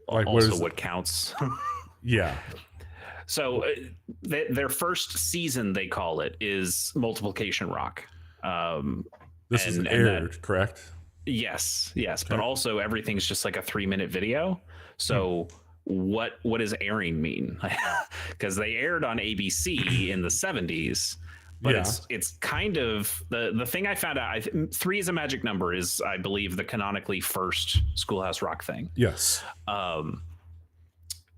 Like also what counts. Yeah. So their first season, they call it, is Multiplication Rock. This is aired, correct? Yes. Okay. But also everything's just like a 3-minute video. So what does airing mean? Because they aired on ABC in the 70s. But it's kind of the thing I found out. 3 is a magic number, is I believe the canonically first Schoolhouse Rock thing. Yes.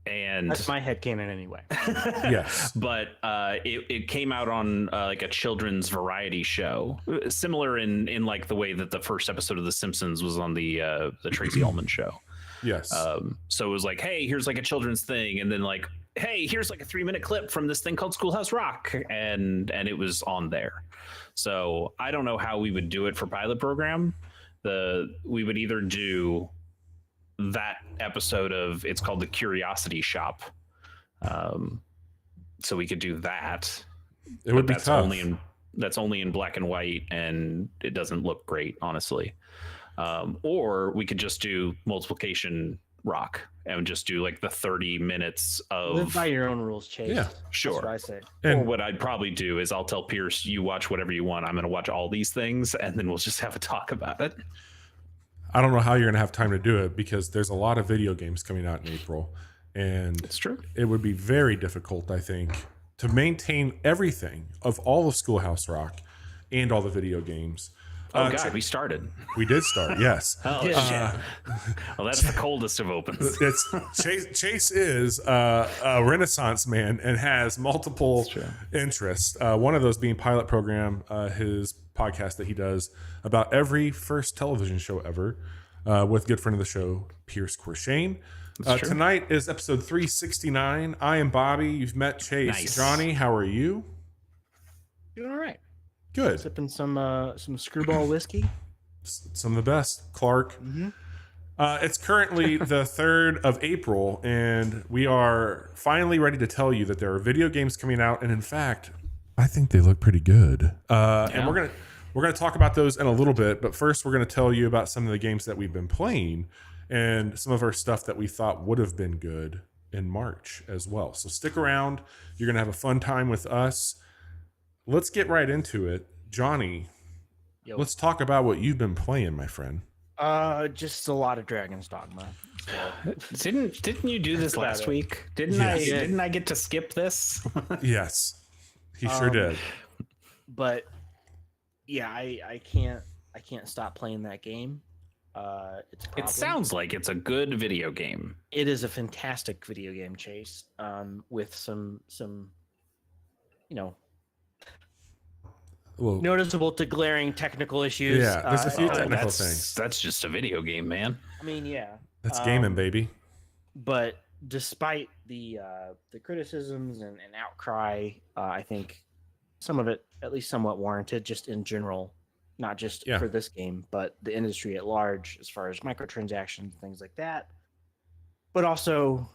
And that's my headcanon anyway. Yes. But it came out on like a children's variety show, similar in like the way that the first episode of The Simpsons was on the Tracy Ullman show. Yes. So it was like, hey, here's like a children's thing, and then like, hey, here's like a 3-minute clip from this thing called Schoolhouse Rock, and it was on there. So I don't know how we would do it for pilot program. We would either do that episode of, it's called The Curiosity Shop. So we could do that. It would be tough. That's only in black and white, and it doesn't look great, honestly. Or we could just do Multiplication Rock and just do like the 30 minutes of... Live by your own rules, Chase. Yeah, sure. That's what I say. Or what I'd probably do is I'll tell Pierce, you watch whatever you want. I'm going to watch all these things, and then we'll just have a talk about it. I don't know how you're going to have time to do it, because there's a lot of video games coming out in April, and it's true. It would be very difficult, I think, to maintain everything of all of Schoolhouse Rock and all the video games. Oh God, we started. We did start, yes. Oh shit! Well, that's the coldest of opens. Chase is a Renaissance man and has multiple interests. One of those being Pilot Program, his podcast that he does about every first television show ever, with good friend of the show, Pierce Corshane. Tonight is episode 369. I am Bobby. You've met Chase. Nice. Johnny, how are you? Doing all right. Good. Sipping some Screwball whiskey. Some of the best. Clark. Mm-hmm. It's currently the 3rd of April, and we are finally ready to tell you that there are video games coming out, and in fact, I think they look pretty good. And we're gonna talk about those in a little bit, but first we're gonna tell you about some of the games that we've been playing and some of our stuff that we thought would have been good in March as well. So stick around. You're gonna have a fun time with us. Let's get right into it. Johnny, let's talk about what you've been playing, my friend. Just a lot of Dragon's Dogma. So. Didn't you do this last week? Didn't I get to skip this? Yes, he sure did. But yeah, I can't stop playing that game. It sounds like it's a good video game. It is a fantastic video game, Chase. With some noticeable to glaring technical issues. Yeah, there's a few technical things. That's just a video game, man. I mean, yeah. That's gaming, baby. But despite the criticisms and outcry, I think some of it, at least somewhat warranted, just in general, not just for this game, but the industry at large, as far as microtransactions, things like that. But also,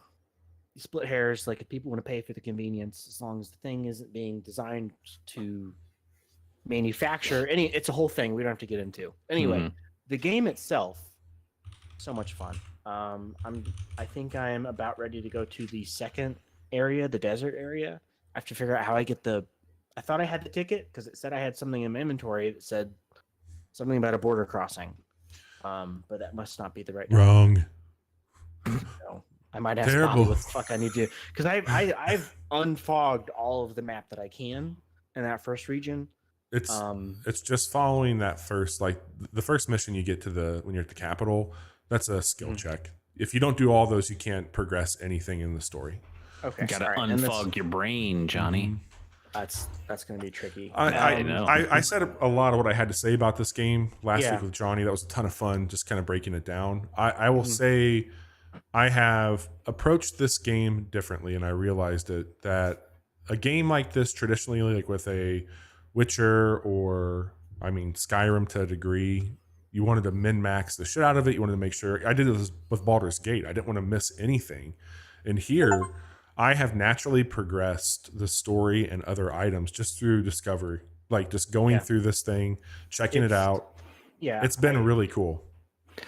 split hairs, like if people want to pay for the convenience, as long as the thing isn't being designed to manufacture it's a whole thing we don't have to get into. Anyway, the game itself, so much fun. I think I'm about ready to go to the second area, the desert area. I have to figure out how I get I thought I had the ticket because it said I had something in my inventory that said something about a border crossing, but that must not be the right wrong. So I might ask Bobby what the fuck I need to, because I've unfogged all of the map that I can in that first region. It's just following that first, like the first mission you get to when you're at the capital. That's a skill check. If you don't do all those, you can't progress anything in the story. Okay, gotta unfog your brain, Johnny. That's going to be tricky. I know. I said a lot of what I had to say about this game last week with Johnny. That was a ton of fun, just kind of breaking it down. I will say I have approached this game differently, and I realized that a game like this, traditionally, like with a Witcher or Skyrim to a degree, you wanted to min-max the shit out of it. You wanted to make sure. I did this with Baldur's Gate. I didn't want to miss anything. And here, I have naturally progressed the story and other items just through discovery, like just going through this thing, checking it out. Yeah, it's been really cool.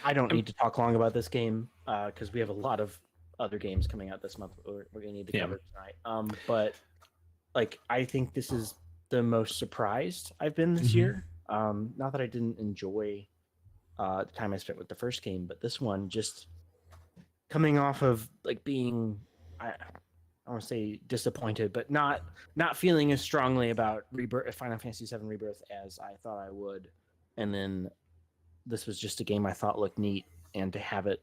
I don't need to talk long about this game because we have a lot of other games coming out this month we're gonna need to cover tonight. But like, I think this is the most surprised I've been this year. Not that I didn't enjoy the time I spent with the first game, but this one, just coming off of like being, I want to say disappointed, but not feeling as strongly about Final Fantasy VII Rebirth as I thought I would, and then this was just a game I thought looked neat, and to have it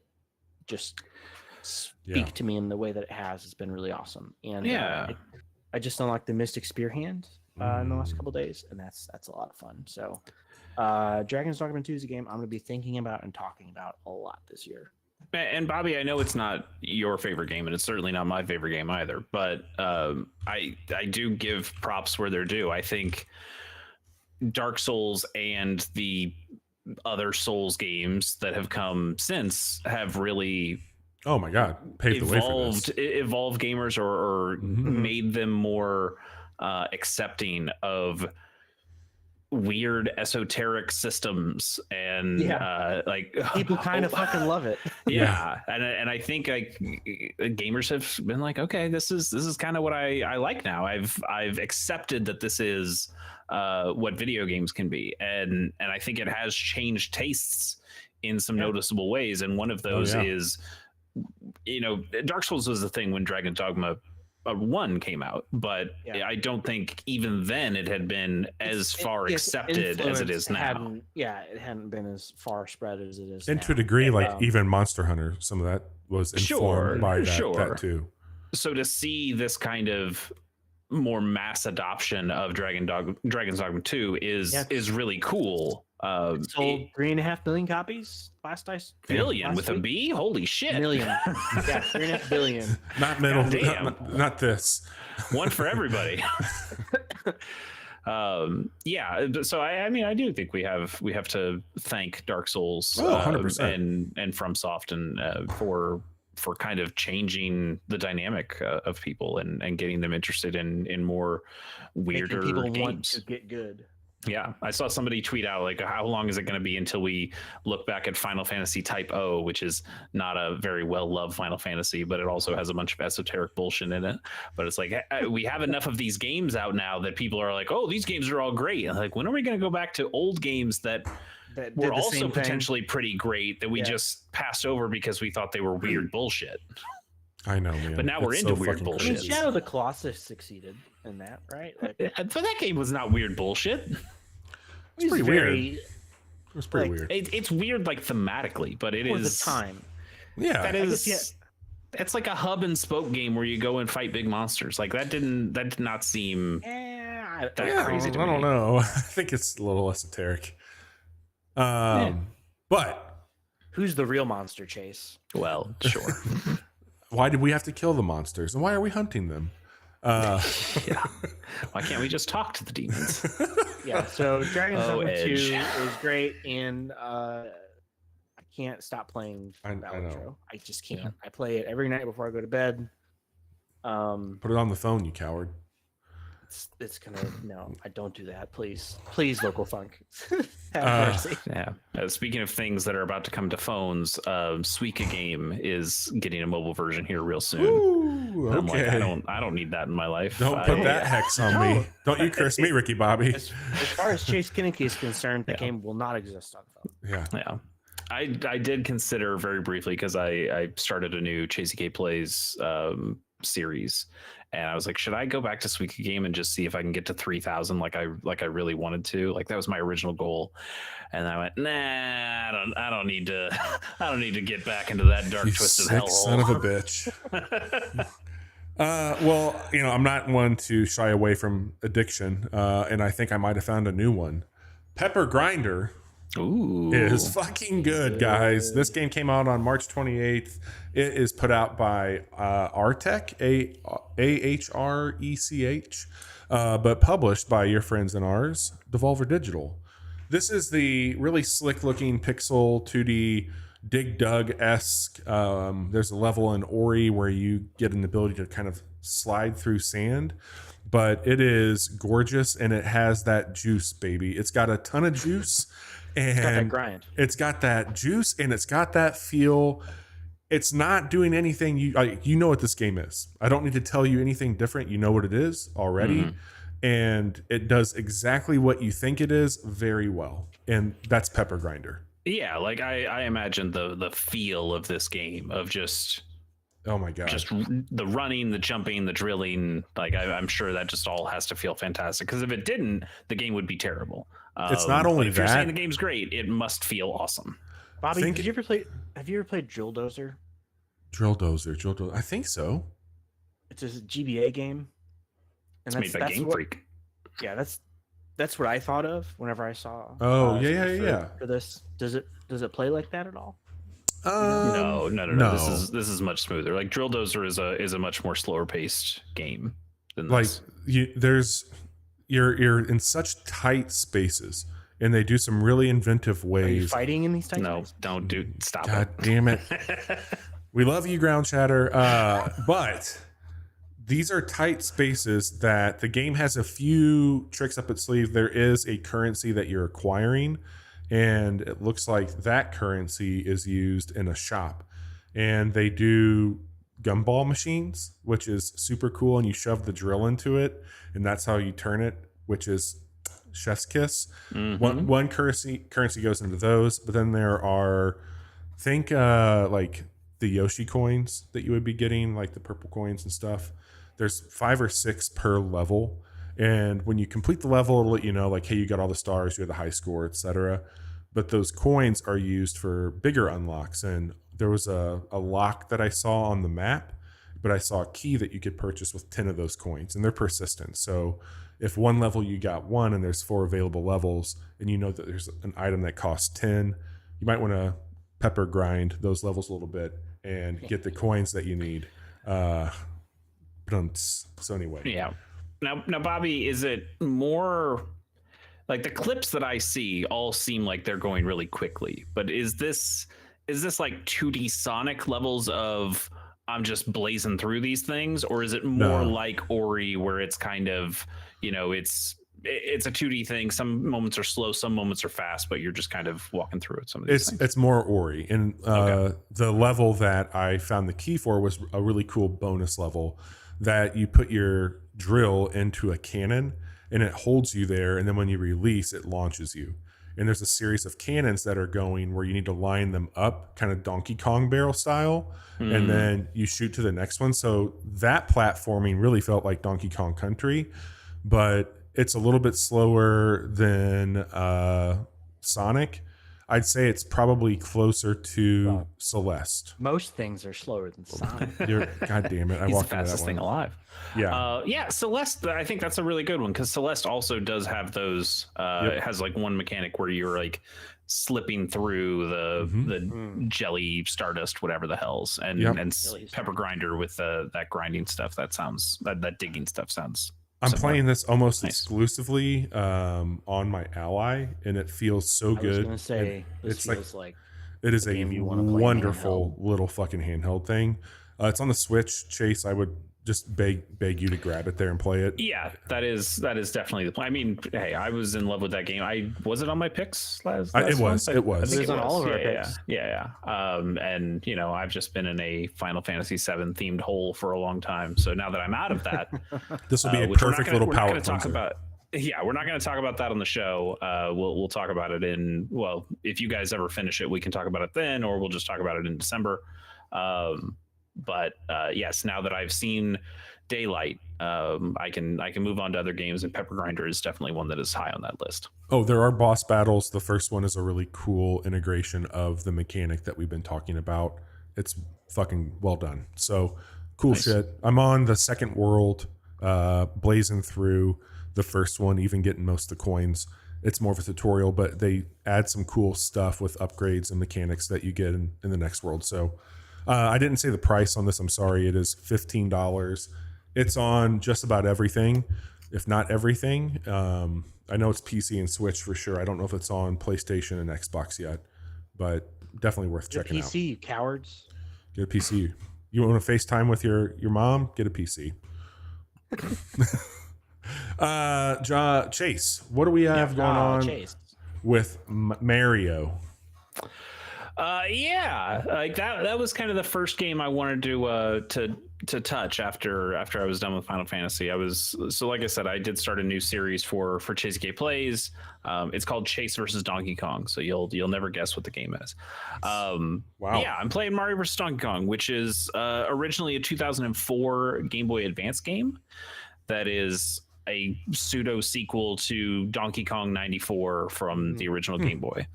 just speak to me in the way that it has been really awesome. And I just unlocked the Mystic Spear Hand in the last couple of days, and that's a lot of fun. So Dragon's Dogma 2 is a game I'm going to be thinking about and talking about a lot this year. And Bobby, I know it's not your favorite game, and it's certainly not my favorite game either, but I do give props where they're due. I think Dark Souls and the other Souls games that have come since have really paved the way for this. Evolved gamers or made them more accepting of weird esoteric systems, and like people kind of fucking love it. And I think like gamers have been like, okay, this is kind of what I like now. I've accepted that this is what video games can be, and I think it has changed tastes in some noticeable ways, and one of those is, Dark Souls was the thing when Dragon's Dogma 1 came out, but I don't think even then it had been as far accepted as it is now. It hadn't been as far spread as it is and now. To a degree, like even Monster Hunter, some of that was informed by that too. So to see this kind of more mass adoption of Dragon's Dogma 2 is really cool. It sold 3.5 billion copies last billion with a B. Holy shit! Million. 3.5 billion. Not middle. Not this. One for everybody. So I mean, I do think we have to thank Dark Souls 100%. and FromSoft and for kind of changing the dynamic of people and getting them interested in more weirder making people games. Want to get good. Yeah, I saw somebody tweet out like, how long is it going to be until we look back at Final Fantasy Type O, which is not a very well-loved Final Fantasy, but it also has a bunch of esoteric bullshit in it. But it's like, we have enough of these games out now that people are like, oh, these games are all great. And like, when are we going to go back to old games that were also potentially pretty great that we just passed over because we thought they were weird bullshit? I know, man. But now we're into weird bullshit. I mean, Shadow of the Colossus succeeded in that, right? Like, but that game was not weird bullshit. It's pretty weird. It was pretty weird. It's weird, like thematically, but it is the time. Yeah, that is. It's like a hub and spoke game where you go and fight big monsters. Like that did not seem that crazy to me. I don't know. I think it's a little esoteric. But who's the real monster, Chase? Well, sure. Why did we have to kill the monsters, and why are we hunting them? Why can't we just talk to the demons? So Dragon's Dogma 2 is great, and I can't stop playing Outro. I just can't. I play it every night before I go to bed. Put it on the phone, you coward. It's gonna I don't do that, please Local Funk. Speaking of things that are about to come to phones, Suika Game is getting a mobile version here real soon. Ooh, okay. I'm like, I don't need that in my life. Don't put that hex on me. Don't you curse me, Ricky Bobby. As far as Chase Kinnicky is concerned, the game will not exist on phone. Yeah. I did consider very briefly, because I started a new Chasey K Plays series, and I was like, should I go back to Suika Game and just see if I can get to 3,000 like I really wanted to? Like that was my original goal. And I went, nah, I don't need to get back into that dark twisted hellhole. Son of a bitch. Well, I'm not one to shy away from addiction, and I think I might have found a new one. Pepper Grinder. Ooh. Is fucking good, guys. This game came out on March 28th. It is put out by Artech, AHRECH, but published by your friends and ours, Devolver Digital. This is the really slick-looking pixel 2D Dig Dug-esque. There's a level in Ori where you get an ability to kind of slide through sand, but it is gorgeous and it has that juice, baby. It's got a ton of juice and It's got that grind. It's got that juice and it's got that feel. It's not doing anything. You know what this game is. I don't need to tell you anything different. You know what it is already. Mm-hmm. And it does exactly what you think it is very well. And that's Pepper Grinder. Yeah, like I imagine the feel of this game of just, oh my god, just the running, the jumping, the drilling. Like I'm sure that just all has to feel fantastic. Because if it didn't, the game would be terrible. It's not only if that. You're saying the game's great, it must feel awesome. Bobby, have you ever played Drill Dozer? Drill Dozer. I think so. It's a GBA game. And it's made by Game Freak. Yeah, that's what I thought of whenever I saw. Oh yeah. For this, does it play like that at all? No. This is much smoother. Like Drill Dozer is a much more slower paced game than this. Like you're in such tight spaces, and they do some really inventive ways. Are you fighting in these tight spaces? Don't do. Stop. God damn it. We love you, Ground Chatter, but. These are tight spaces that the game has a few tricks up its sleeve. There is a currency that you're acquiring, and it looks like that currency is used in a shop. And they do gumball machines, which is super cool, and you shove the drill into it, and that's how you turn it, which is chef's kiss. Mm-hmm. One currency goes into those, but then there are, think like the Yoshi coins that you would be getting, like the purple coins and stuff. There's 5 or 6 per level, and when you complete the level, it'll let you know, like, hey, you got all the stars, you had the high score, etc. But those coins are used for bigger unlocks, and there was a lock that I saw on the map, but I saw a key that you could purchase with 10 of those coins, and they're persistent. So if one level you got 1 and there's 4 available levels, and you know that there's an item that costs 10, you might want to pepper grind those levels a little bit and get the coins that you need. So anyway, yeah. Now, Bobby, is it more like the clips that I see all seem like they're going really quickly? But is this like 2D Sonic levels of I'm just blazing through these things, or is it more like Ori where it's kind of, it's a 2D thing. Some moments are slow, some moments are fast, but you're just kind of walking through it. Some of these things. It's more Ori, and the level that I found the key for was a really cool bonus level. That you put your drill into a cannon and it holds you there, and then when you release, it launches you. And there's a series of cannons that are going where you need to line them up, kind of Donkey Kong barrel style, and then you shoot to the next one. So that platforming really felt like Donkey Kong Country, but it's a little bit slower than Sonic. I'd say it's probably closer to Celeste. Most things are slower than Sonic. God damn it! He's the fastest thing alive. Yeah, Celeste. I think that's a really good one because Celeste also does have those. It has like one mechanic where you're like slipping through the jelly stardust, whatever the hell's, and Pepper Grinder with that grinding stuff. That digging stuff sounds. I'm playing this almost exclusively on my Ally, and it feels so good. I was going to say, this feels like it is a wonderful little fucking handheld thing. It's on the Switch. Chase, I would just beg you to grab it there and play it. Yeah, that is definitely the plan. I mean, hey, I was in love with that game. Was it on my picks last it was. It was on all of our picks. Yeah. And I've just been in a Final Fantasy VII themed hole for a long time. So now that I'm out of that, this will be a perfect little palette cleanser. We're not going to talk about that on the show. We'll talk about it if you guys ever finish it, we can talk about it then, or we'll just talk about it in December. But yes, now that I've seen Daylight, I can move on to other games, and Pepper Grinder is definitely one that is high on that list. Oh, there are boss battles. The first one is a really cool integration of the mechanic that we've been talking about. It's fucking well done. So cool shit. I'm on the second world, blazing through the first one, even getting most of the coins. It's more of a tutorial, but they add some cool stuff with upgrades and mechanics that you get in the next world. So I didn't say the price on this. I'm sorry. It is $15. It's on just about everything, if not everything. I know it's PC and Switch for sure. I don't know if it's on PlayStation and Xbox yet, but definitely worth Get a checking PC, out. you cowards. Get a PC. You want to FaceTime with your mom? Get a PC. Chase, what do we have going on Chase. with Mario? Yeah, like that was kind of the first game I wanted to touch after I was done with Final Fantasy. Like I said, I did start a new series for Chase Gay Plays. It's called Chase versus Donkey Kong, so you'll never guess what the game is. Wow. Yeah, I'm playing Mario versus Donkey Kong, which is originally a 2004 Game Boy Advance game that is a pseudo sequel to Donkey Kong 94 from the original Game Boy.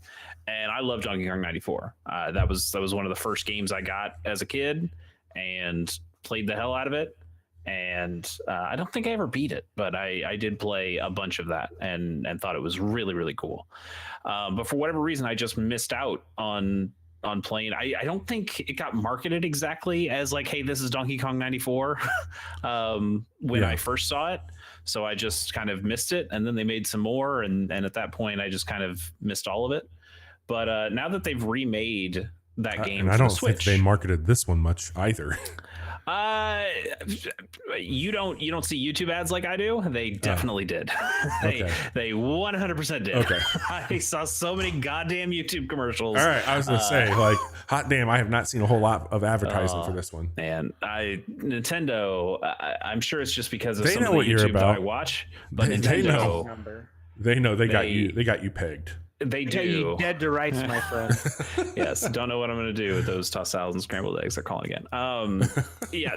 And I love Donkey Kong 94. That was one of the first games I got as a kid and played the hell out of it. And I don't think I ever beat it, but I did play a bunch of that and thought it was really, really cool. But for whatever reason, I just missed out on playing. I don't think it got marketed exactly as like, hey, this is Donkey Kong 94 when I first saw it. So I just kind of missed it. And then they made some more. And at that point, I just kind of missed all of it. But now that they've remade that game, and I don't think they marketed this one much either. You don't see YouTube ads like I do. They definitely did. They 100% did. Okay. I saw so many goddamn YouTube commercials. All right, I was gonna say, like, hot damn, I have not seen a whole lot of advertising for this one. Man, Nintendo. I'm sure it's just because of they some know of the what YouTube you're about. that I watch, but Nintendo. They know they got you. They got you pegged. They do. You dead to rights, my friend. Yes, don't know what I'm going to do with those tossed salads and scrambled eggs. They're calling again. Yeah,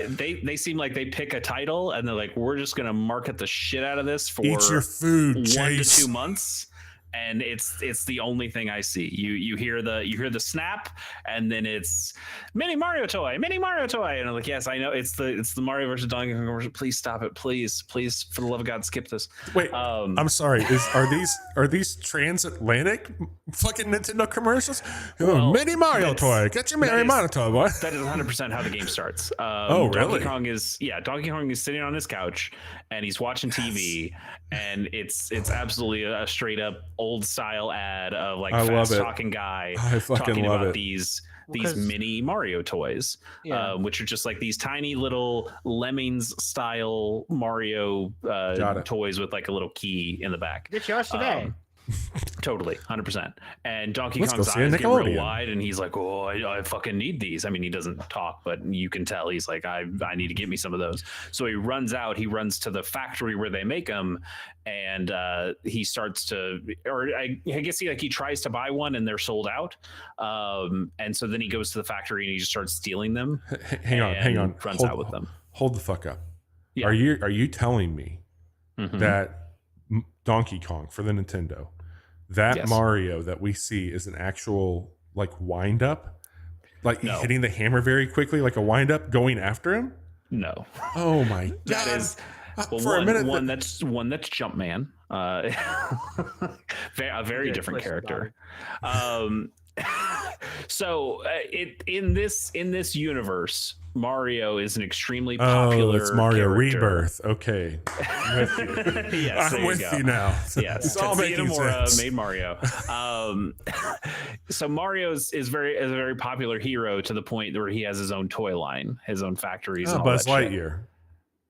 they seem like they pick a title and they're like, we're just going to market the shit out of this for eat your food, 1 Chase. to 2 months. And it's the only thing I see. You hear the snap, and then it's mini Mario toy, and I'm like, yes, I know it's the Mario versus Donkey Kong commercial. Please stop it, please, for the love of God, skip this. Wait, I'm sorry. Are these transatlantic fucking Nintendo commercials? Well, mini Mario toy, get your mini Mario toy, boy. That is 100% how the game starts. Oh, really? Donkey Kong is sitting on his couch and he's watching TV, and it's absolutely a straight up old style ad of like fast talking guy talking about these mini Mario toys, which are just like these tiny little Lemmings style Mario toys with like a little key in the back. Get yours today. Totally, 100%. And Donkey Kong's eyes get real wide, and he's like, "Oh, I fucking need these." I mean, he doesn't talk, but you can tell he's like, "I need to get me some of those." So he runs out. He runs to the factory where they make them, and he starts to, or I guess he tries to buy one, and they're sold out. And so then he goes to the factory and he just starts stealing them. Hang on. Runs out with them. Hold the fuck up. Yeah. Are you telling me that Donkey Kong for the Nintendo, that Mario that we see is an actual like wind up, like hitting the hammer very quickly, like a wind up, going after him? No. Oh my god! That is for a minute. That's Jumpman, a very different character. So in this universe, Mario is an extremely popular. It's Mario character. Rebirth. Okay, I'm with you. Yes, I'm with you now. Yes, it's all making sense. Made Mario. So Mario is a very popular hero to the point where he has his own toy line, his own factories. And all Buzz that shit. Lightyear.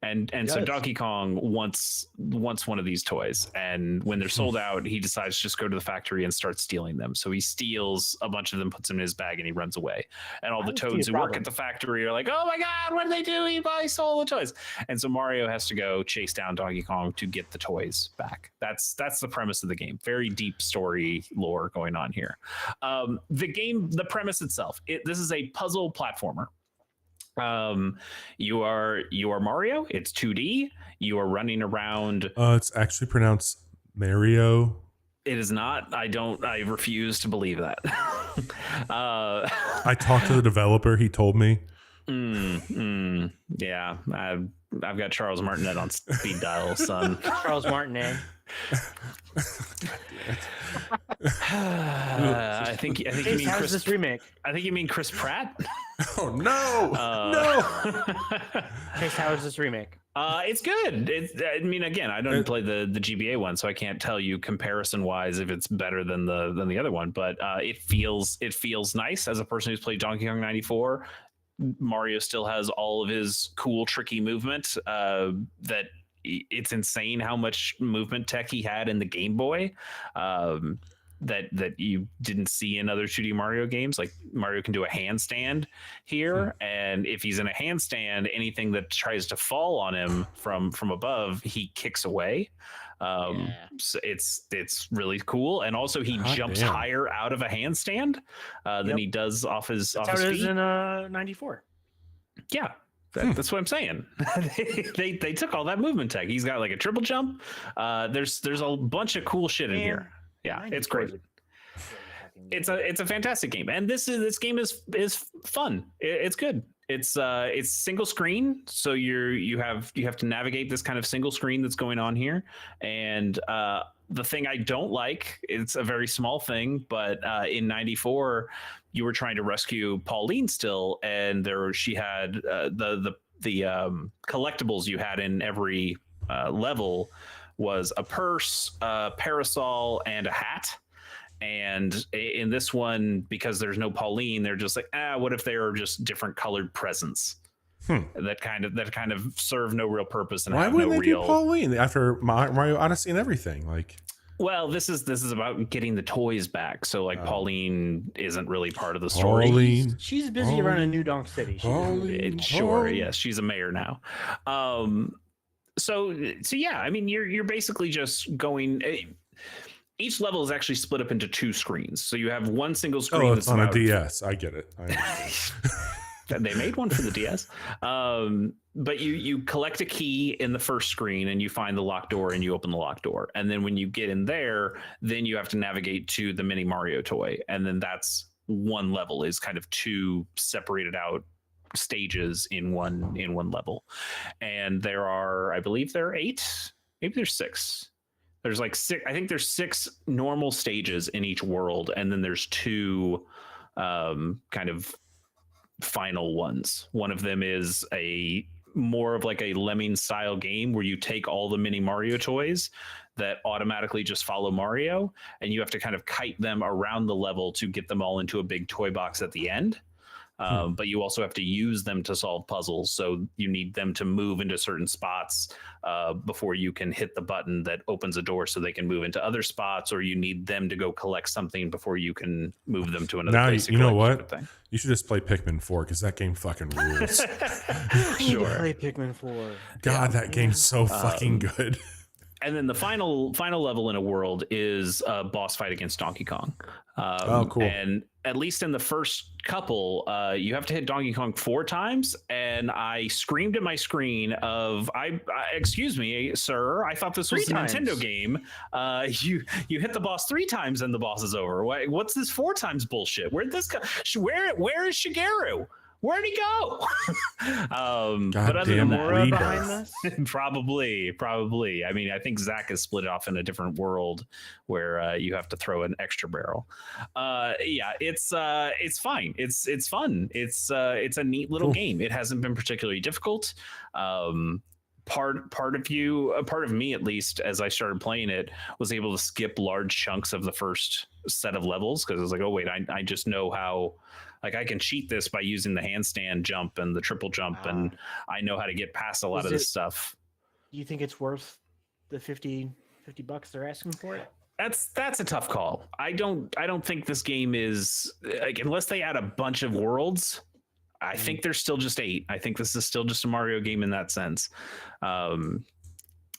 And so Donkey Kong wants one of these toys, and when they're sold out, he decides to just go to the factory and start stealing them. So he steals a bunch of them, puts them in his bag, and he runs away. And all the toads who work at the factory are like, "Oh my god, what did they do? He stole the toys!" And so Mario has to go chase down Donkey Kong to get the toys back. That's the premise of the game. Very deep story lore going on here. The premise itself. This is a puzzle platformer. You are Mario. It's 2D. You are running around. It's actually pronounced Mario. It is not. I refuse to believe that. I talked to the developer. He told me. Yeah, I've got Charles Martinet on speed dial, son. Charles Martinet. I think you mean Chris. This remake? I think you mean Chris Pratt. Oh no! No. Chase, how is this remake? It's good. I mean, again, I don't play the GBA one, so I can't tell you comparison wise if it's better than the other one. But it feels nice as a person who's played Donkey Kong 94. Mario still has all of his cool, tricky movement. That it's insane how much movement tech he had in the Game Boy. That you didn't see in other 2D Mario games. Like Mario can do a handstand here, and if he's in a handstand, anything that tries to fall on him from above, he kicks away. So it's really cool, and also he jumps higher out of a handstand than he does off his feet. That's how it is in 94. Yeah. That's what I'm saying. they took all that movement tech. He's got like a triple jump. There's a bunch of cool shit in here. Yeah, it's great. It's a fantastic game, and this game is fun. It's good. It's single screen, so you have to navigate this kind of single screen that's going on here. And the thing I don't like, it's a very small thing, but in 94, you were trying to rescue Pauline still, and she had the collectibles you had in every level was a purse, a parasol, and a hat. And in this one, because there's no Pauline, they're just like, what if they are just different colored presents? That kind of serve no real purpose. And why wouldn't they do Pauline after Mario Odyssey and everything? Like, well, this is about getting the toys back. So like Pauline isn't really part of the story. Pauline, she's busy running New Donk City. Sure, yes, she's a mayor now. So yeah, I mean, you're basically just going. Each level is actually split up into two screens. So you have one single screen. Oh, it's on a DS. I get it. They made one for the DS. But you collect a key in the first screen, and you find the locked door, and you open the locked door. And then when you get in there, then you have to navigate to the mini Mario toy, and then that's one level is kind of two separated out stages in one level. And there are, I believe there are 8, maybe there's 6. There's like 6, I think there's 6 normal stages in each world, and then there's 2 kind of final ones. One of them is a more of like a Lemming style game where you take all the mini Mario toys that automatically just follow Mario, and you have to kind of kite them around the level to get them all into a big toy box at the end. But you also have to use them to solve puzzles. So you need them to move into certain spots before you can hit the button that opens a door so they can move into other spots, or you need them to go collect something before you can move them to another place. You know what? You should just play Pikmin 4 because that game fucking rules. Sure. Play Pikmin 4. God, that game's so fucking good. And then the final level in a world is a boss fight against Donkey Kong. Cool. And at least in the first couple, you have to hit Donkey Kong 4 times. And I screamed at my screen of, excuse me, sir, I thought this was a Nintendo game. You hit the boss 3 times and the boss is over. What's this 4 times bullshit? Where'd this go? Where is Shigeru? Where'd he go? But other than that, behind this? probably. I mean, I think Zach is split off in a different world where you have to throw an extra barrel. Yeah, it's fine. It's fun. It's a neat little game. It hasn't been particularly difficult. Part of me at least, as I started playing it, was able to skip large chunks of the first set of levels because I was like, oh wait, I just know how. Like I can cheat this by using the handstand jump and the triple jump, and I know how to get past a lot of this stuff. Do you think it's worth the $50 they're asking for it? That's a tough call. I don't think this game is like, unless they add a bunch of worlds. I think there's still just 8. I think this is still just a Mario game in that sense.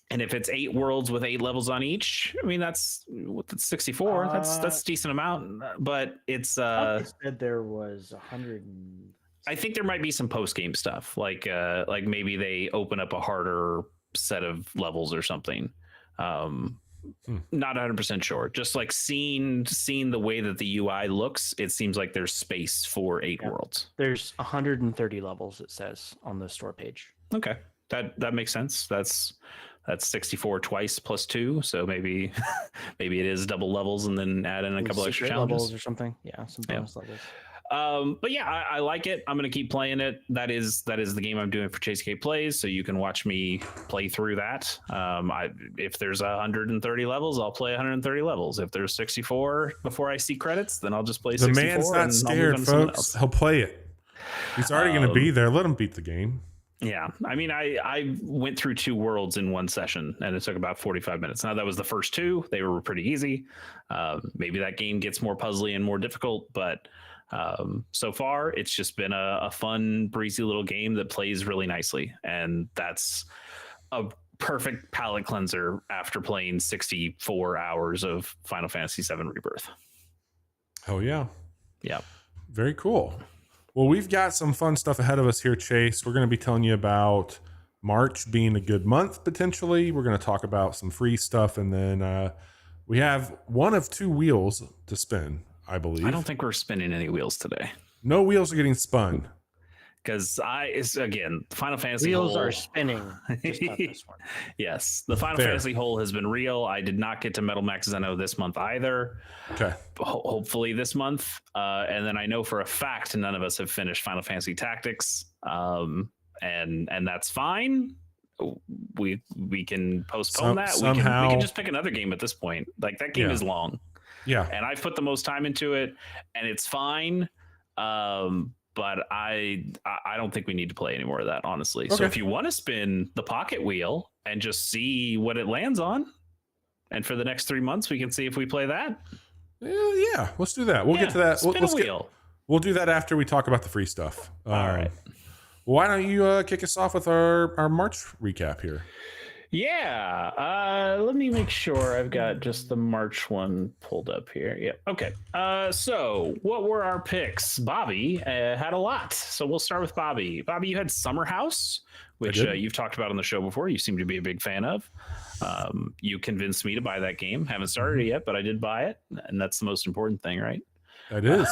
And if it's 8 worlds with 8 levels on each, I mean that's 64. That's a decent amount. But it's they said there was 100. I think there might be some post game stuff, like maybe they open up a harder set of levels or something. Not 100% sure. Just like seeing the way that the UI looks, it seems like there's space for 8 worlds. There's 130 levels, it says on the store page. Okay, that makes sense. That's 64 twice plus 2, so maybe it is double levels and then add in a couple extra challenges levels or something. Yeah, some bonus levels. But yeah, I like it. I'm gonna keep playing it. That is the game I'm doing for Chase K Plays, so you can watch me play through that. If there's 130 levels, I'll play 130 levels. If there's 64 before I see credits, then I'll just play 64. The man's not scared, folks. He'll play it. He's already gonna be there. Let him beat the game. Yeah, I mean, I went through 2 worlds in one session, and it took about 45 minutes. Now, that was the first 2. They were pretty easy. Maybe that game gets more puzzly and more difficult, but so far, it's just been a fun, breezy little game that plays really nicely. And that's a perfect palate cleanser after playing 64 hours of Final Fantasy VII Rebirth. Oh, yeah. Yeah. Very cool. Well, we've got some fun stuff ahead of us here, Chase. We're going to be telling you about March being a good month, potentially. We're going to talk about some free stuff. And then we have one of 2 wheels to spin, I believe. I don't think we're spinning any wheels today. No wheels are getting spun. Because again, Final Fantasy wheels hole, are spinning. Just not this one. Yes, the Final Fantasy hole has been real. I did not get to Metal Max Zeno this month either. Okay. Hopefully this month. And then I know for a fact none of us have finished Final Fantasy Tactics. And that's fine. We can postpone that. Somehow we can just pick another game at this point. Like, that game is long. Yeah. And I've put the most time into it, and it's fine. But I don't think we need to play any more of that, honestly. Okay. So if you want to spin the pocket wheel and just see what it lands on, and for the next 3 months, we can see if we play that. Yeah, let's do that. We'll get to that. Spin a wheel. We'll do that after we talk about the free stuff. All right. Why don't you kick us off with our March recap here? Yeah, let me make sure I've got just the March one pulled up here. Yeah, okay. So what were our picks? Bobby had a lot, so we'll start with Bobby. Bobby, you had Summer House, which you've talked about on the show before. You seem to be a big fan of. You convinced me to buy that game. Haven't started it yet, but I did buy it, and that's the most important thing, right? It is.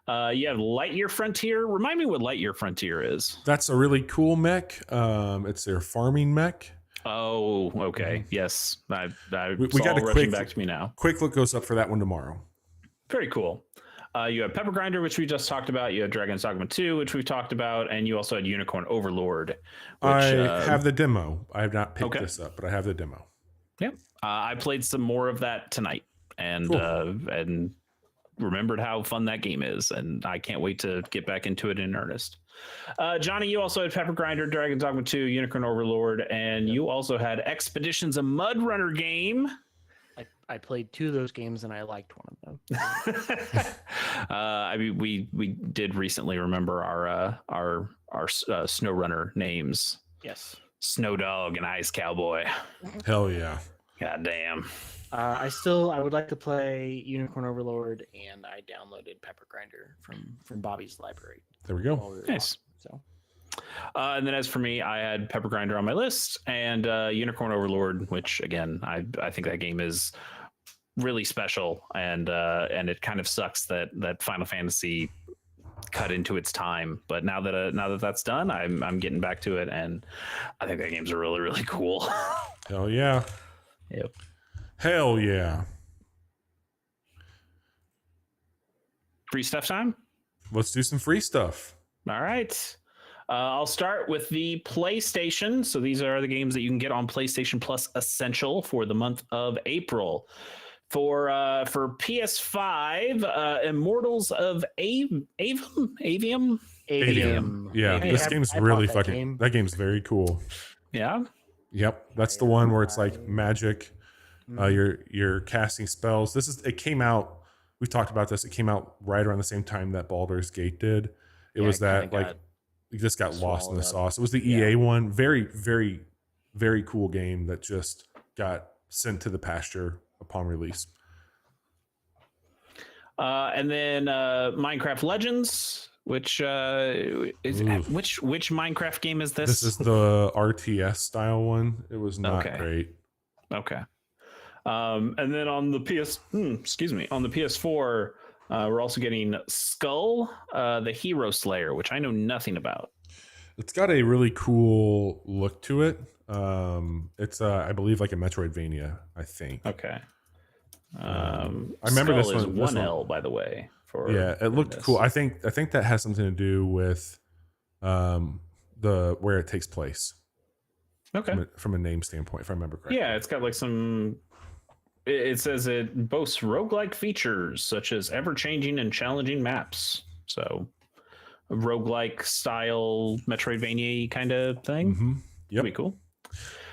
You have Lightyear Frontier. Remind me what Lightyear Frontier is. That's a really cool mech. It's their farming mech. Oh, okay. Yes. We got a rushing back to me now. Quick look goes up for that one tomorrow. Very cool. You have Pepper Grinder, which we just talked about. You had Dragon's Dogma 2, which we've talked about. And you also had Unicorn Overlord. Which, I have the demo. I have not picked this up, but I have the demo. Yeah. I played some more of that tonight and remembered how fun that game is. And I can't wait to get back into it in earnest. Johnny, you also had Pepper Grinder, Dragon's Dogma 2, Unicorn Overlord, and you also had Expeditions, a Mud Runner game. I played 2 of those games and I liked one of them. I mean, we did recently remember our Snow Runner names. Yes, Snow Dog and Ice Cowboy. Hell yeah! God damn. I would like to play Unicorn Overlord, and I downloaded Pepper Grinder from Bobby's library. There we go. Nice. And then as for me, I had Pepper Grinder on my list and Unicorn Overlord, which again, I think that game is really special, and it kind of sucks that Final Fantasy cut into its time. But now that that's done, I'm getting back to it, and I think that game's really, really cool. Hell yeah. Yep. Hell yeah. Free stuff time? Let's do some free stuff. All right. I'll start with the PlayStation. So these are the games that you can get on PlayStation Plus Essential for the month of April. For PS5, Immortals of Avium. Yeah, this game's really fucking. That game's very cool. Yeah. Yep, that's the one where it's like magic. You're casting spells. It came out. We talked about this. It came out right around the same time that Baldur's Gate did. It was that like you just got lost in the sauce. It was the EA one. Very, very, very cool game that just got sent to the pasture upon release. And then Minecraft Legends, which which Minecraft game is this? This is the RTS style one. It was not great. Okay. And then on the on the PS4, we're also getting Skull, the Hero Slayer, which I know nothing about. It's got a really cool look to it. It's I believe like a Metroidvania, I think. Okay. I remember Skull this one. Is 1L, by the way. it looked cool. I think that has something to do with the where it takes place. Okay. From a name standpoint, if I remember correctly. Yeah, it's got like some. It says it boasts roguelike features such as ever-changing and challenging maps. So, a roguelike style Metroidvania kind of thing. Mm-hmm. Yep. Pretty cool.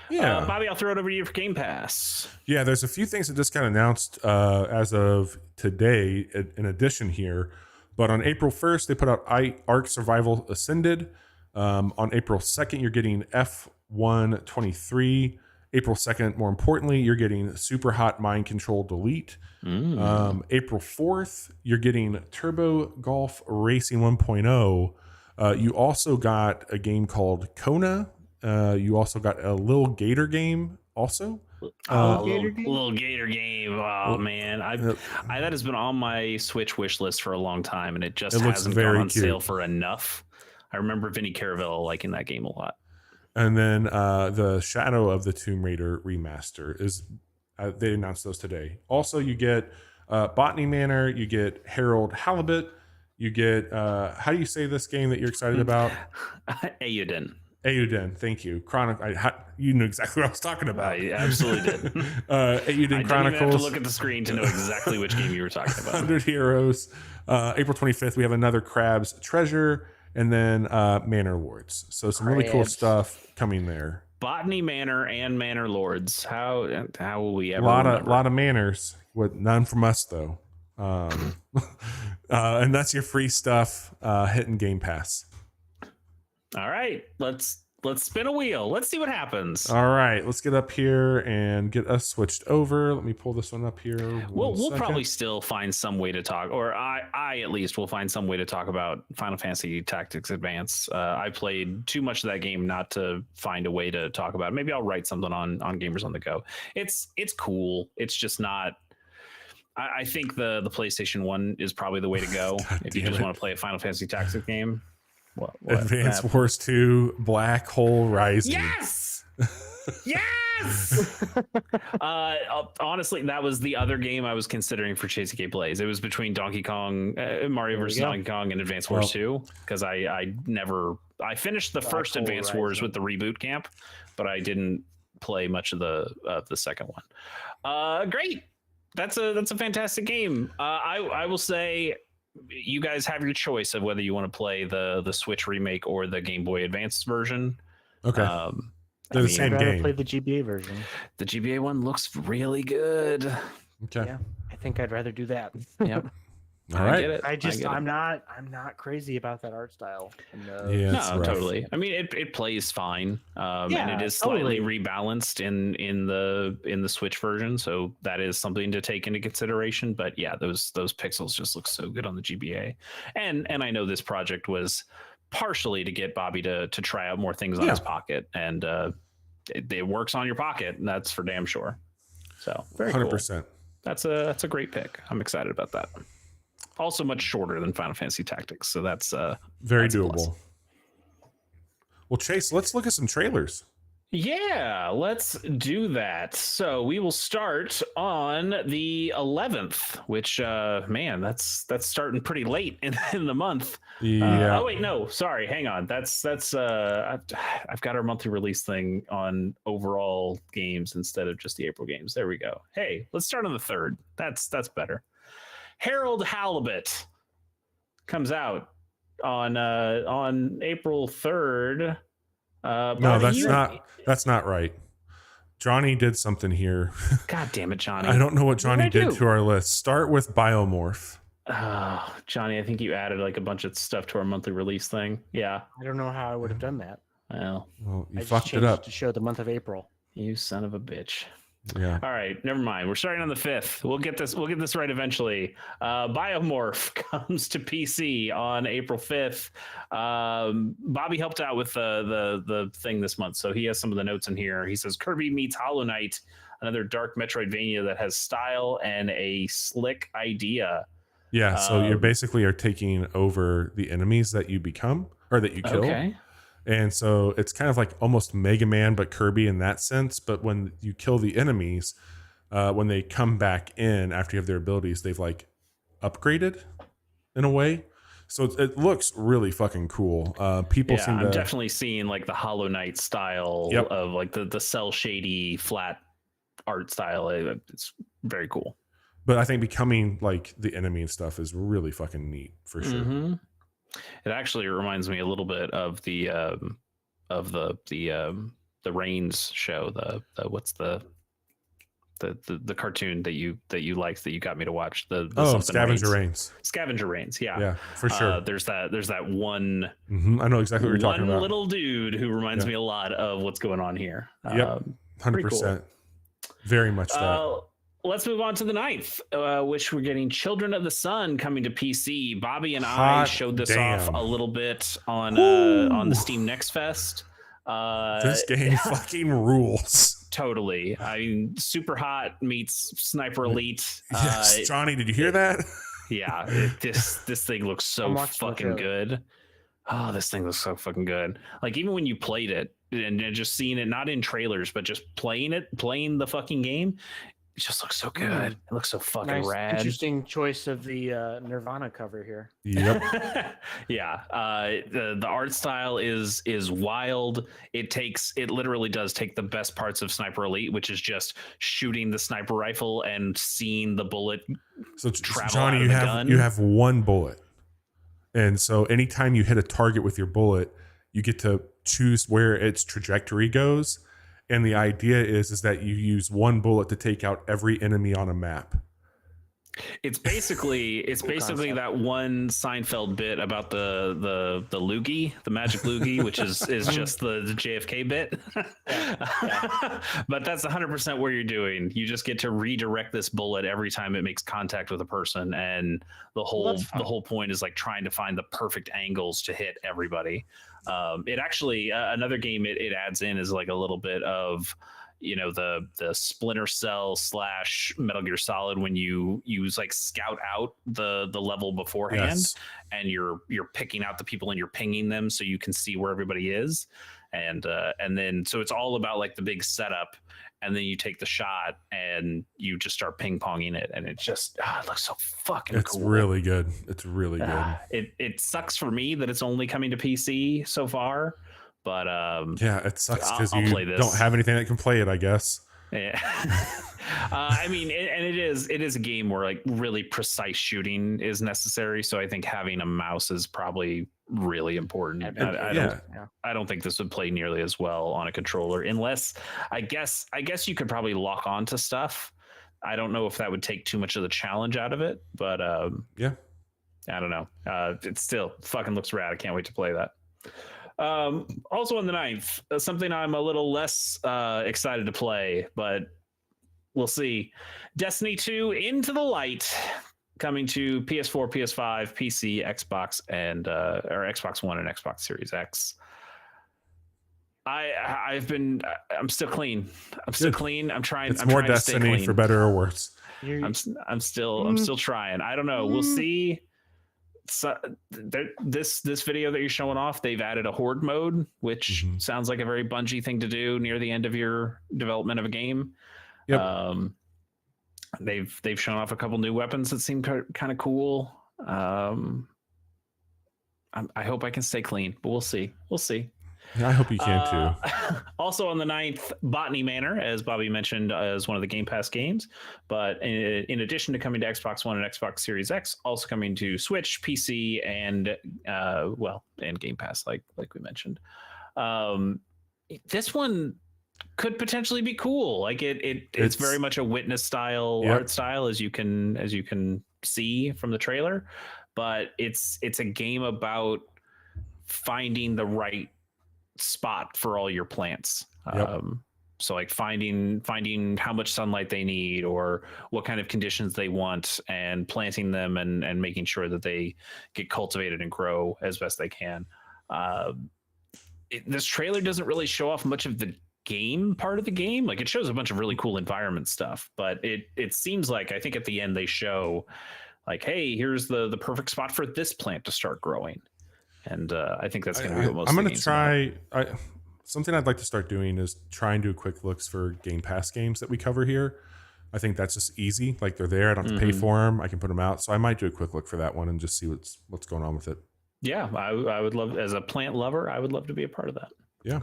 Yeah, Bobby, I'll throw it over to you for Game Pass. Yeah, there's a few things that just got announced as of today, in addition here. But on April 1st, they put out Ark Survival Ascended. On April 2nd, you're getting F123. April 2nd, more importantly, you're getting Super Hot Mind Control Delete. April 4th, you're getting Turbo Golf Racing 1.0. You also got a game called Kona. You also got a Little Gator game also. Little Gator game. Oh man, that has been on my Switch wish list for a long time, and it hasn't gone on sale for enough. I remember Vinny Caravello liking that game a lot. And then the Shadow of the Tomb Raider remaster is they announced those today. Also, you get Botany Manor, you get Harold Halibut, you get how do you say this game that you're excited about? Eiyuden. Thank you. You knew exactly what I was talking about. I absolutely did. Eiyuden Chronicles. I didn't even have to look at the screen to know exactly which game you were talking about. 100 Heroes. April 25th, we have another Crab's Treasure, and then Manor Lords. So some really cool stuff coming there. Botany Manor and Manor Lords. How will we ever? A lot of manors, with none from us though. And that's your free stuff hitting Game Pass. All right, let's spin a wheel. Let's see what happens. All right, let's get up here and get us switched over. Let me pull this one up here. We'll probably still find some way to talk, or I at least will find some way to talk about Final Fantasy Tactics Advance. I played too much of that game not to find a way to talk about it. Maybe I'll write something on Gamers on the Go. It's cool. It's just not. I think the PlayStation 1 is probably the way to go if you just want to play a Final Fantasy Tactics game. What Advance Wars 2 Black Hole Rising. Yes! Yes! Honestly, that was the other game I was considering for Chasing K Blaze. It was between Donkey Kong, Mario vs. Donkey Kong, and Advance Wars 2, because I finished the first Advance Wars with the reboot camp, but I didn't play much of the second one. Great! That's a fantastic game. I will say, you guys have your choice of whether you want to play the Switch remake or the Game Boy Advance version. Okay. They're the same game. Play the GBA version. The GBA one looks really good. Okay. Yeah, I think I'd rather do that. Yep. All right. I'm not crazy about that art style. No, totally. I mean, it plays fine, and it is slightly rebalanced in the Switch version, so that is something to take into consideration. But yeah, those pixels just look so good on the GBA, and I know this project was partially to get Bobby to try out more things on his Pocket, and it works on your Pocket, and that's for damn sure. So 100%. Cool. That's a great pick. I'm excited about that. Also much shorter than Final Fantasy Tactics, so that's very doable. Well, Chase, let's look at some trailers. Yeah, let's do that. So we will start on the 11th, which man, that's starting pretty late in the month. Yeah. Oh wait, no, sorry, hang on. That's I've got our monthly release thing on overall games instead of just the April games. There we go. Hey, let's start on the 3rd. That's better. Harold Halibut comes out on April 3rd. No, that's not right. Johnny did something here. God damn it, Johnny. I don't know what Johnny did to our list. Start with Biomorph. Johnny, I think you added like a bunch of stuff to our monthly release thing. Yeah. I don't know how I would have done that. Well, you I fucked it up to show the month of April. You son of a bitch. Yeah. All right, never mind. We're starting on the 5th. We'll get this right eventually. Biomorph comes to PC on April 5th. Bobby helped out with the thing this month, so he has some of the notes in here. He says Kirby meets Hollow Knight, another dark Metroidvania that has style and a slick idea. Yeah, so you basically are taking over the enemies that you become or that you kill. Okay. And so it's kind of like almost Mega Man, but Kirby in that sense. But when you kill the enemies, when they come back in after you have their abilities, they've like upgraded. in a way. So it looks really fucking cool. People seem to... I'm definitely seeing like the Hollow Knight style of like the cell shady flat art style. It's very cool. But I think becoming like the enemy and stuff is really fucking neat for sure. Mm-hmm. It actually reminds me a little bit of the Reigns show. The what's the cartoon that you liked that you got me to watch, the Scavenger Reigns. Scavenger Reigns, yeah, for sure. There's that one. I know exactly what you're talking about. One little dude who reminds me a lot of what's going on here. 100%. Cool. Very much that. Let's move on to the 9th, which we're getting Children of the Sun coming to PC. Bobby and I showed this off a little bit on the Steam Next Fest. This game fucking rules. Totally. I mean, Super Hot meets Sniper Elite. Yes, Johnny, did you hear that? Yeah, this thing looks so fucking good. Oh, this thing looks so fucking good. Like, even when you played it and just seeing it, not in trailers, but just playing the fucking game, it just looks so good. It looks so fucking rad. Interesting choice of the Nirvana cover here. Yep. Yeah. The art style is wild. It literally does take the best parts of Sniper Elite, which is just shooting the sniper rifle and seeing the bullet. So Johnny, you have one bullet. And so anytime you hit a target with your bullet, you get to choose where its trajectory goes. And the idea is that you use one bullet to take out every enemy on a map. It's basically that one Seinfeld bit about the loogie, the magic loogie, which is just the JFK bit. But that's 100% what you're doing. You just get to redirect this bullet every time it makes contact with a person, and the whole point is like trying to find the perfect angles to hit everybody. It actually another game it adds in is like a little bit of, you know, the Splinter Cell / Metal Gear Solid, when you use like scout out the level beforehand, and you're picking out the people and you're pinging them so you can see where everybody is, and then so it's all about like the big setup, and then you take the shot and you just start ping ponging it, and it just it looks so fucking cool. It's really good. It's really good. It sucks for me that it's only coming to PC so far. But it sucks because you don't have anything that can play it, I guess. Yeah. I mean, it is a game where like really precise shooting is necessary. So I think having a mouse is probably really important. I don't think this would play nearly as well on a controller, unless I guess you could probably lock on to stuff. I don't know if that would take too much of the challenge out of it, but I don't know. It still fucking looks rad. I can't wait to play that. Also on the 9th, something I'm a little less excited to play, but we'll see. Destiny 2 Into the Light, coming to PS4, PS5, PC, Xbox, and or Xbox One and Xbox Series X. I'm still clean. I'm trying. It's more Destiny for better or worse. I'm still trying. I don't know. We'll see. So this video that you're showing off, they've added a horde mode, which sounds like a very Bungie thing to do near the end of your development of a game. Yep. They've shown off a couple new weapons that seem kind of cool. I hope I can stay clean, but we'll see. Yeah, I hope you can too. Also on the 9th, Botany Manor, as Bobby mentioned, is one of the Game Pass games. But in addition to coming to Xbox One and Xbox Series X, also coming to Switch, PC, and Game Pass, like we mentioned. This one could potentially be cool. Like it's very much a Witness style art style, as you can see from the trailer. But it's a game about finding the right spot for all your plants. So like finding how much sunlight they need or what kind of conditions they want, and planting them and making sure that they get cultivated and grow as best they can. This trailer doesn't really show off much of the game part of the game. Like, it shows a bunch of really cool environment stuff, but it seems like, I think at the end they show like, hey, here's the perfect spot for this plant to start growing. And I think that's going to be what most I'm going to try. Something I'd like to start doing is try and do quick looks for Game Pass games that we cover here. I think that's just easy. Like they're there. I don't have to pay for them. I can put them out. So I might do a quick look for that one and just see what's going on with it. Yeah, I would love, as a plant lover, I would love to be a part of that. Yeah.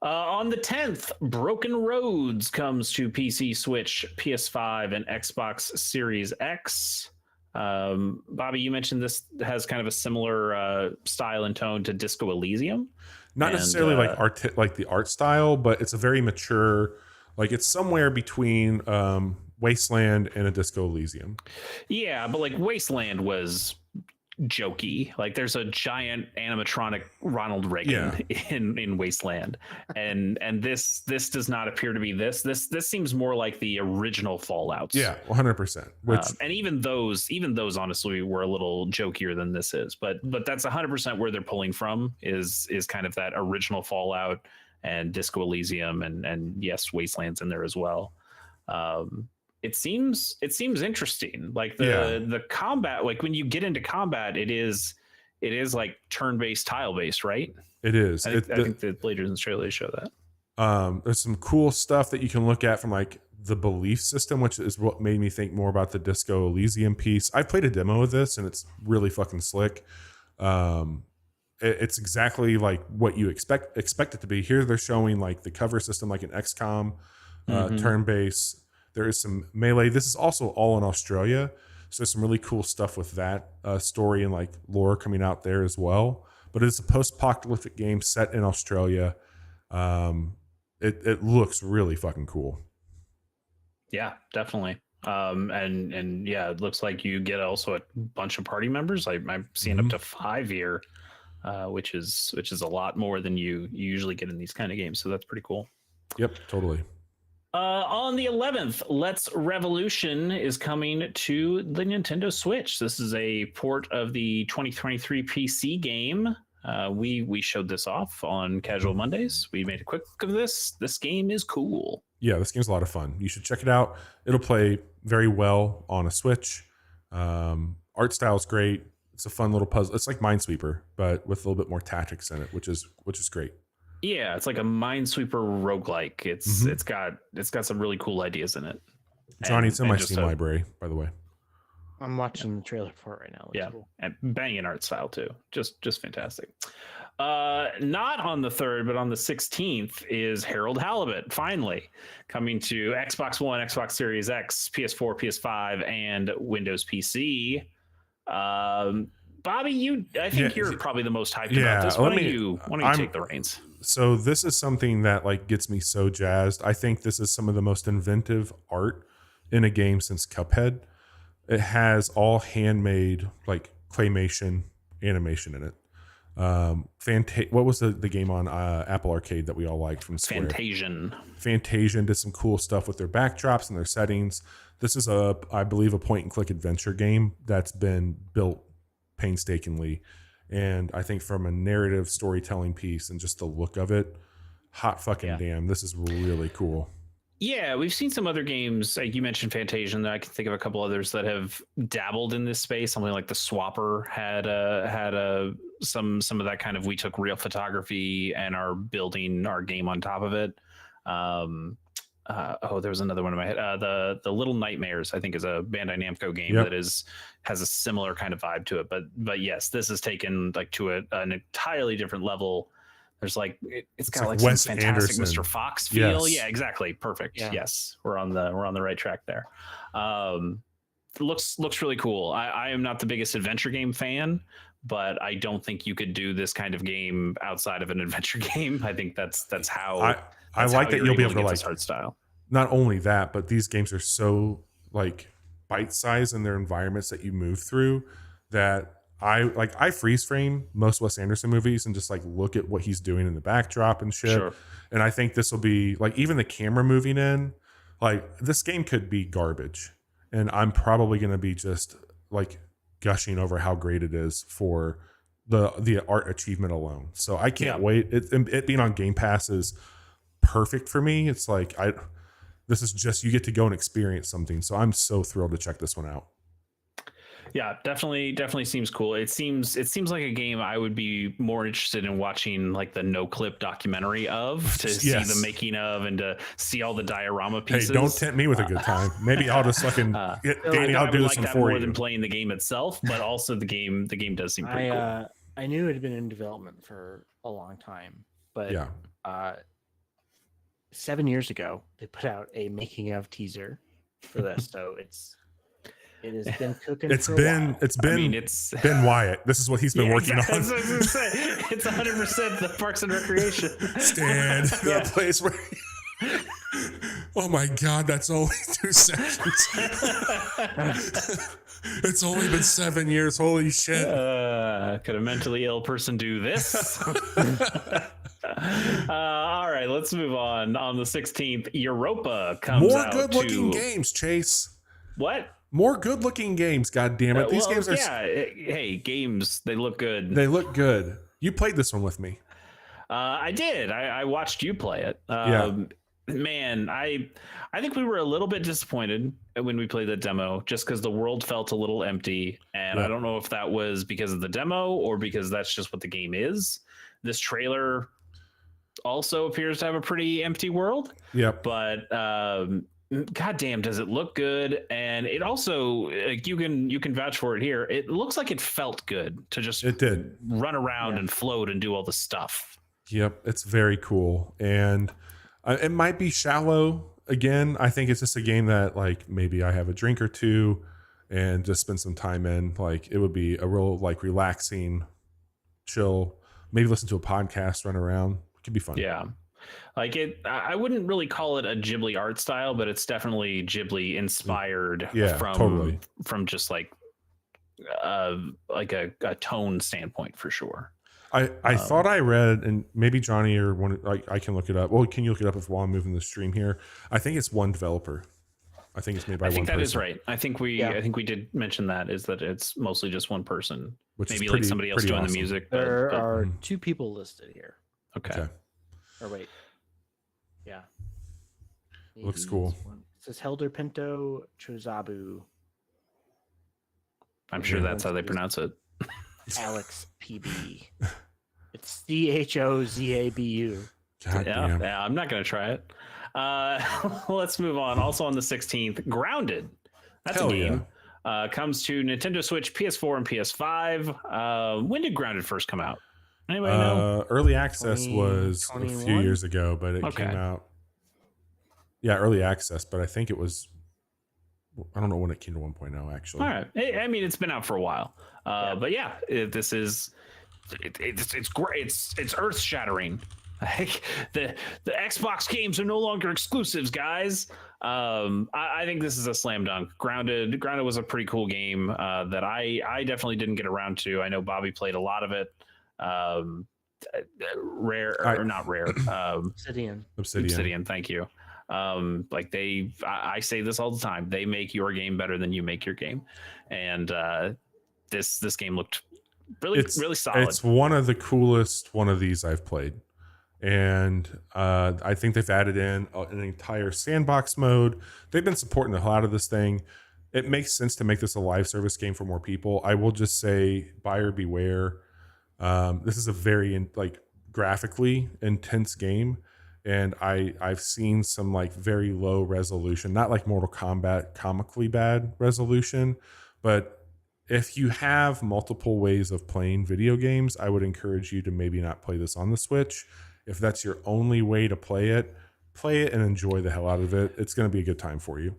On the 10th, Broken Roads comes to PC, Switch, PS5, and Xbox Series X. Bobby, you mentioned this has kind of a similar style and tone to Disco Elysium. Not necessarily like the art style, but it's a very mature. Like it's somewhere between Wasteland and a Disco Elysium. Yeah, but like Wasteland was jokey. Like there's a giant animatronic Ronald Reagan in Wasteland, and this does not appear to be this. This seems more like the original Fallouts. Yeah, 100%. Which and even those honestly were a little jokier than this is. But that's 100% where they're pulling from is kind of that original Fallout and Disco Elysium and yes, Wasteland's in there as well. It seems interesting. Like the combat, like when you get into combat, it is like turn-based, tile-based, right? It is. I think the later in the trailer they show that. There's some cool stuff that you can look at from like the belief system, which is what made me think more about the Disco Elysium piece. I've played a demo of this and it's really fucking slick. It's exactly like what you expect it to be. Here they're showing like the cover system like an XCOM, turn-based. There is some melee. This is also all in Australia. So there's some really cool stuff with that story and like lore coming out there as well. But it's a post-apocalyptic game set in Australia. It looks really fucking cool. Yeah, definitely. And yeah, it looks like you get also a bunch of party members. I'm seeing up to 5 here, which is a lot more than you usually get in these kind of games. So that's pretty cool. Yep, totally. On the 11th, Let's Revolution is coming to the Nintendo Switch. This is a port of the 2023 PC game. We showed this off on Casual Mondays. We made a quick look of this. This game is cool. Yeah, this game's a lot of fun. You should check it out. It'll play very well on a Switch. Art style is great. It's a fun little puzzle. It's like Minesweeper, but with a little bit more tactics in it, which is great. Yeah, it's like a Minesweeper roguelike. It's got some really cool ideas in it. Johnny, it's in my Steam library, by the way. I'm watching the trailer for it right now. Yeah, cool. And banging art style too. Just fantastic. Not on the 3rd, but on the 16th is Harold Halibut, finally coming to Xbox One, Xbox Series X, PS4, PS5, and Windows PC. Bobby, I think you're probably the most hyped about this. Why don't you take the reins? So this is something that like gets me so jazzed. I think this is some of the most inventive art in a game since Cuphead. It has all handmade like claymation animation in it. What was the game on Apple Arcade that we all liked from Square? Fantasian did some cool stuff with their backdrops and their settings. This is I believe a point and click adventure game that's been built painstakingly, and I think from a narrative storytelling piece and just the look of it, hot fucking damn, this is really cool. Yeah, we've seen some other games, like you mentioned Fantasian. I can think of a couple others that have dabbled in this space. Something like the Swapper had some of that kind of, we took real photography and are building our game on top of it. There was another one in my head. The Little Nightmares, I think, is a Bandai Namco game that has a similar kind of vibe to it. But yes, this is taken like to an entirely different level. There's like it's got like some fantastic Anderson. Mr. Fox feel. Yes. Yeah, exactly. Perfect. Yeah. Yes, we're on the right track there. Looks really cool. I am not the biggest adventure game fan, but I don't think you could do this kind of game outside of an adventure game. I think that's how I like that you'll be able to like art style. Not only that, but these games are so like bite-sized in their environments that you move through that I freeze frame most Wes Anderson movies and just like look at what he's doing in the backdrop and shit. Sure. And I think this will be like even the camera moving in, like this game could be garbage. And I'm probably going to be just like gushing over how great it is for the art achievement alone. So I can't wait. It being on Game Pass is perfect for me. It's like this is just, you get to go and experience something. So I'm so thrilled to check this one out. Yeah, definitely seems cool. It seems like a game I would be more interested in watching, like the no clip documentary of, to see the making of and to see all the diorama pieces. Hey, don't tempt me with a good time. Maybe I'll just fucking Danny. I'll do this one for more you. than playing the game itself, but also the game does seem pretty cool. I knew it had been in development for a long time, but 7 years ago they put out a making of teaser for this, so it has been cooking. It's been Ben Wyatt. This is what he's been working on. That's what I was gonna say. It's 100% the Parks and Recreation stand. That place where. Oh my God, that's only 2 seconds. It's only been 7 years. Holy shit. Could a mentally ill person do this? All right, let's move on. On the 16th, Europa comes out. More good-looking games, Chase. What? More good-looking games. God damn it! These games are. Yeah. Hey, games. They look good. They look good. You played this one with me. I did. I watched you play it. Man, I think we were a little bit disappointed when we played the demo, just because the world felt a little empty, and I don't know if that was because of the demo or because that's just what the game is. This trailer also appears to have a pretty empty world. Yep. But God damn, does it look good? And it also, like, you can vouch for it here. It looks like it felt good to just run around and float and do all the stuff. Yep, it's very cool, and it might be shallow again. I think it's just a game that, like, maybe I have a drink or two and just spend some time in. Like, it would be a real, like, relaxing, chill. Maybe listen to a podcast, run around. It could be fun. Yeah. Like I wouldn't really call it a Ghibli art style, but it's definitely Ghibli inspired from just like a tone standpoint for sure. I thought I read, and maybe Johnny or one, I can look it up. Well, can you look it up while I'm moving the stream here? I think it's one developer. I think it's made by one person. I think that is right. I think we did mention that, is that it's mostly just one person. Which maybe is pretty, like somebody else doing the music. There are 2 people listed here. Okay. Or wait. Yeah. Looks cool. It says Helder Pinto Chozabu. I'm sure that's how they pronounce it. Alex PB. It's CHOZABU. Yeah, I'm not going to try it. Let's move on. Also on the 16th, Grounded. That's a game. Comes to Nintendo Switch, PS4, and PS5. When did Grounded first come out? Anybody know? Early access was a few years ago, but it came out. Yeah, early access, but I think it was. I don't know when it came to 1.0 actually. All right. I mean, it's been out for a while. But yeah, this is it's great. It's earth shattering. Like the Xbox games are no longer exclusives, guys. I think this is a slam dunk. Grounded was a pretty cool game that I definitely didn't get around to. I know Bobby played a lot of it. Not rare. Obsidian. Thank you. Like I say this all the time. They make your game better than you make your game, and this game looked really solid. It's one of the coolest one of these I've played, and I think they've added in an entire sandbox mode. They've been supporting the hell out of this thing. It makes sense to make this a live service game for more people. I will just say, buyer beware. This is a very graphically intense game. And I've seen some like very low resolution, not like Mortal Kombat comically bad resolution, but if you have multiple ways of playing video games, I would encourage you to maybe not play this on the Switch. If that's your only way to play it and enjoy the hell out of it. It's going to be a good time for you.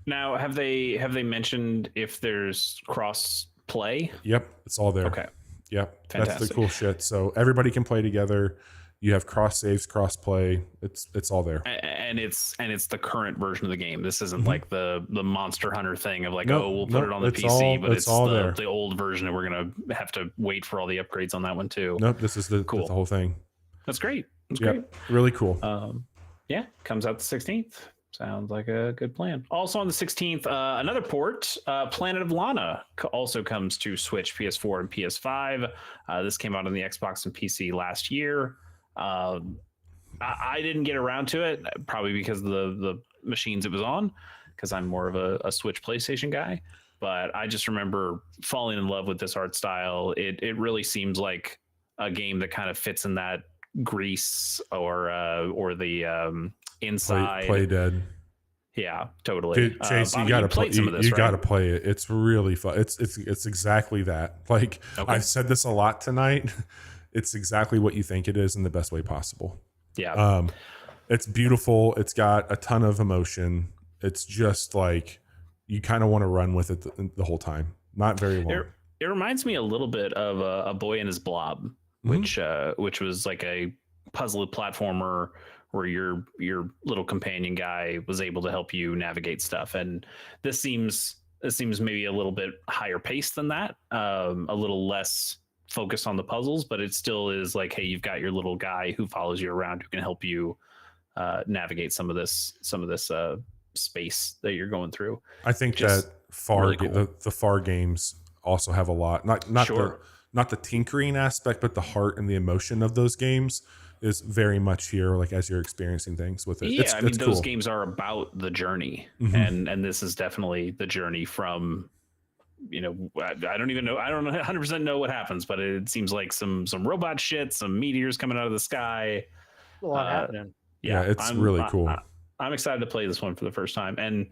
Now, have they mentioned if there's cross play? Yep, it's all there. Okay. Yep, fantastic. That's the cool shit. So everybody can play together. You have cross saves, cross play. It's all there, and it's the current version of the game. This isn't like the Monster Hunter thing of like, we'll put it on the PC, but it's all the old version, and we're gonna have to wait for all the upgrades on that one too. Nope, this is the whole thing. That's great. That's great. Really cool. Yeah, comes out the 16th. Sounds like a good plan. Also on the 16th, another port, Planet of Lana, also comes to Switch, PS4, and PS5. This came out on the Xbox and PC last year. I didn't get around to it, probably because of the machines it was on, because I'm more of a Switch PlayStation guy. but I just remember falling in love with this art style. It really seems like a game that kind of fits in that Grease or the Inside. Play Dead. Yeah, totally. Dude, Chase, Bobby, you gotta play. some of this, You right? gotta play it. It's really fun. It's exactly that. Like Okay. I've said this a lot tonight. It's exactly what you think it is in the best way possible. Yeah. It's beautiful. It's got a ton of emotion. It's just like you kind of want to run with it the whole time. Not very long. It reminds me a little bit of A Boy and His Blob, which was like a puzzle platformer where your little companion guy was able to help you navigate stuff. And this seems maybe a little bit higher paced than that, a little less focused on the puzzles, but it still is like, hey, you've got your little guy who follows you around who can help you navigate some of this space that you're going through. I think that really cool. the FAR games also have a lot, not the tinkering aspect, but the heart and the emotion of those games is very much here, like as you're experiencing things with it. Yeah, I mean, it's those cool. games are about the journey, Mm-hmm. and this is definitely the journey from, I don't even know. I don't 100% know what happens, but it seems like some robot shit, some meteors coming out of the sky. A lot happening. Yeah, it's really cool. I'm excited to play this one for the first time, and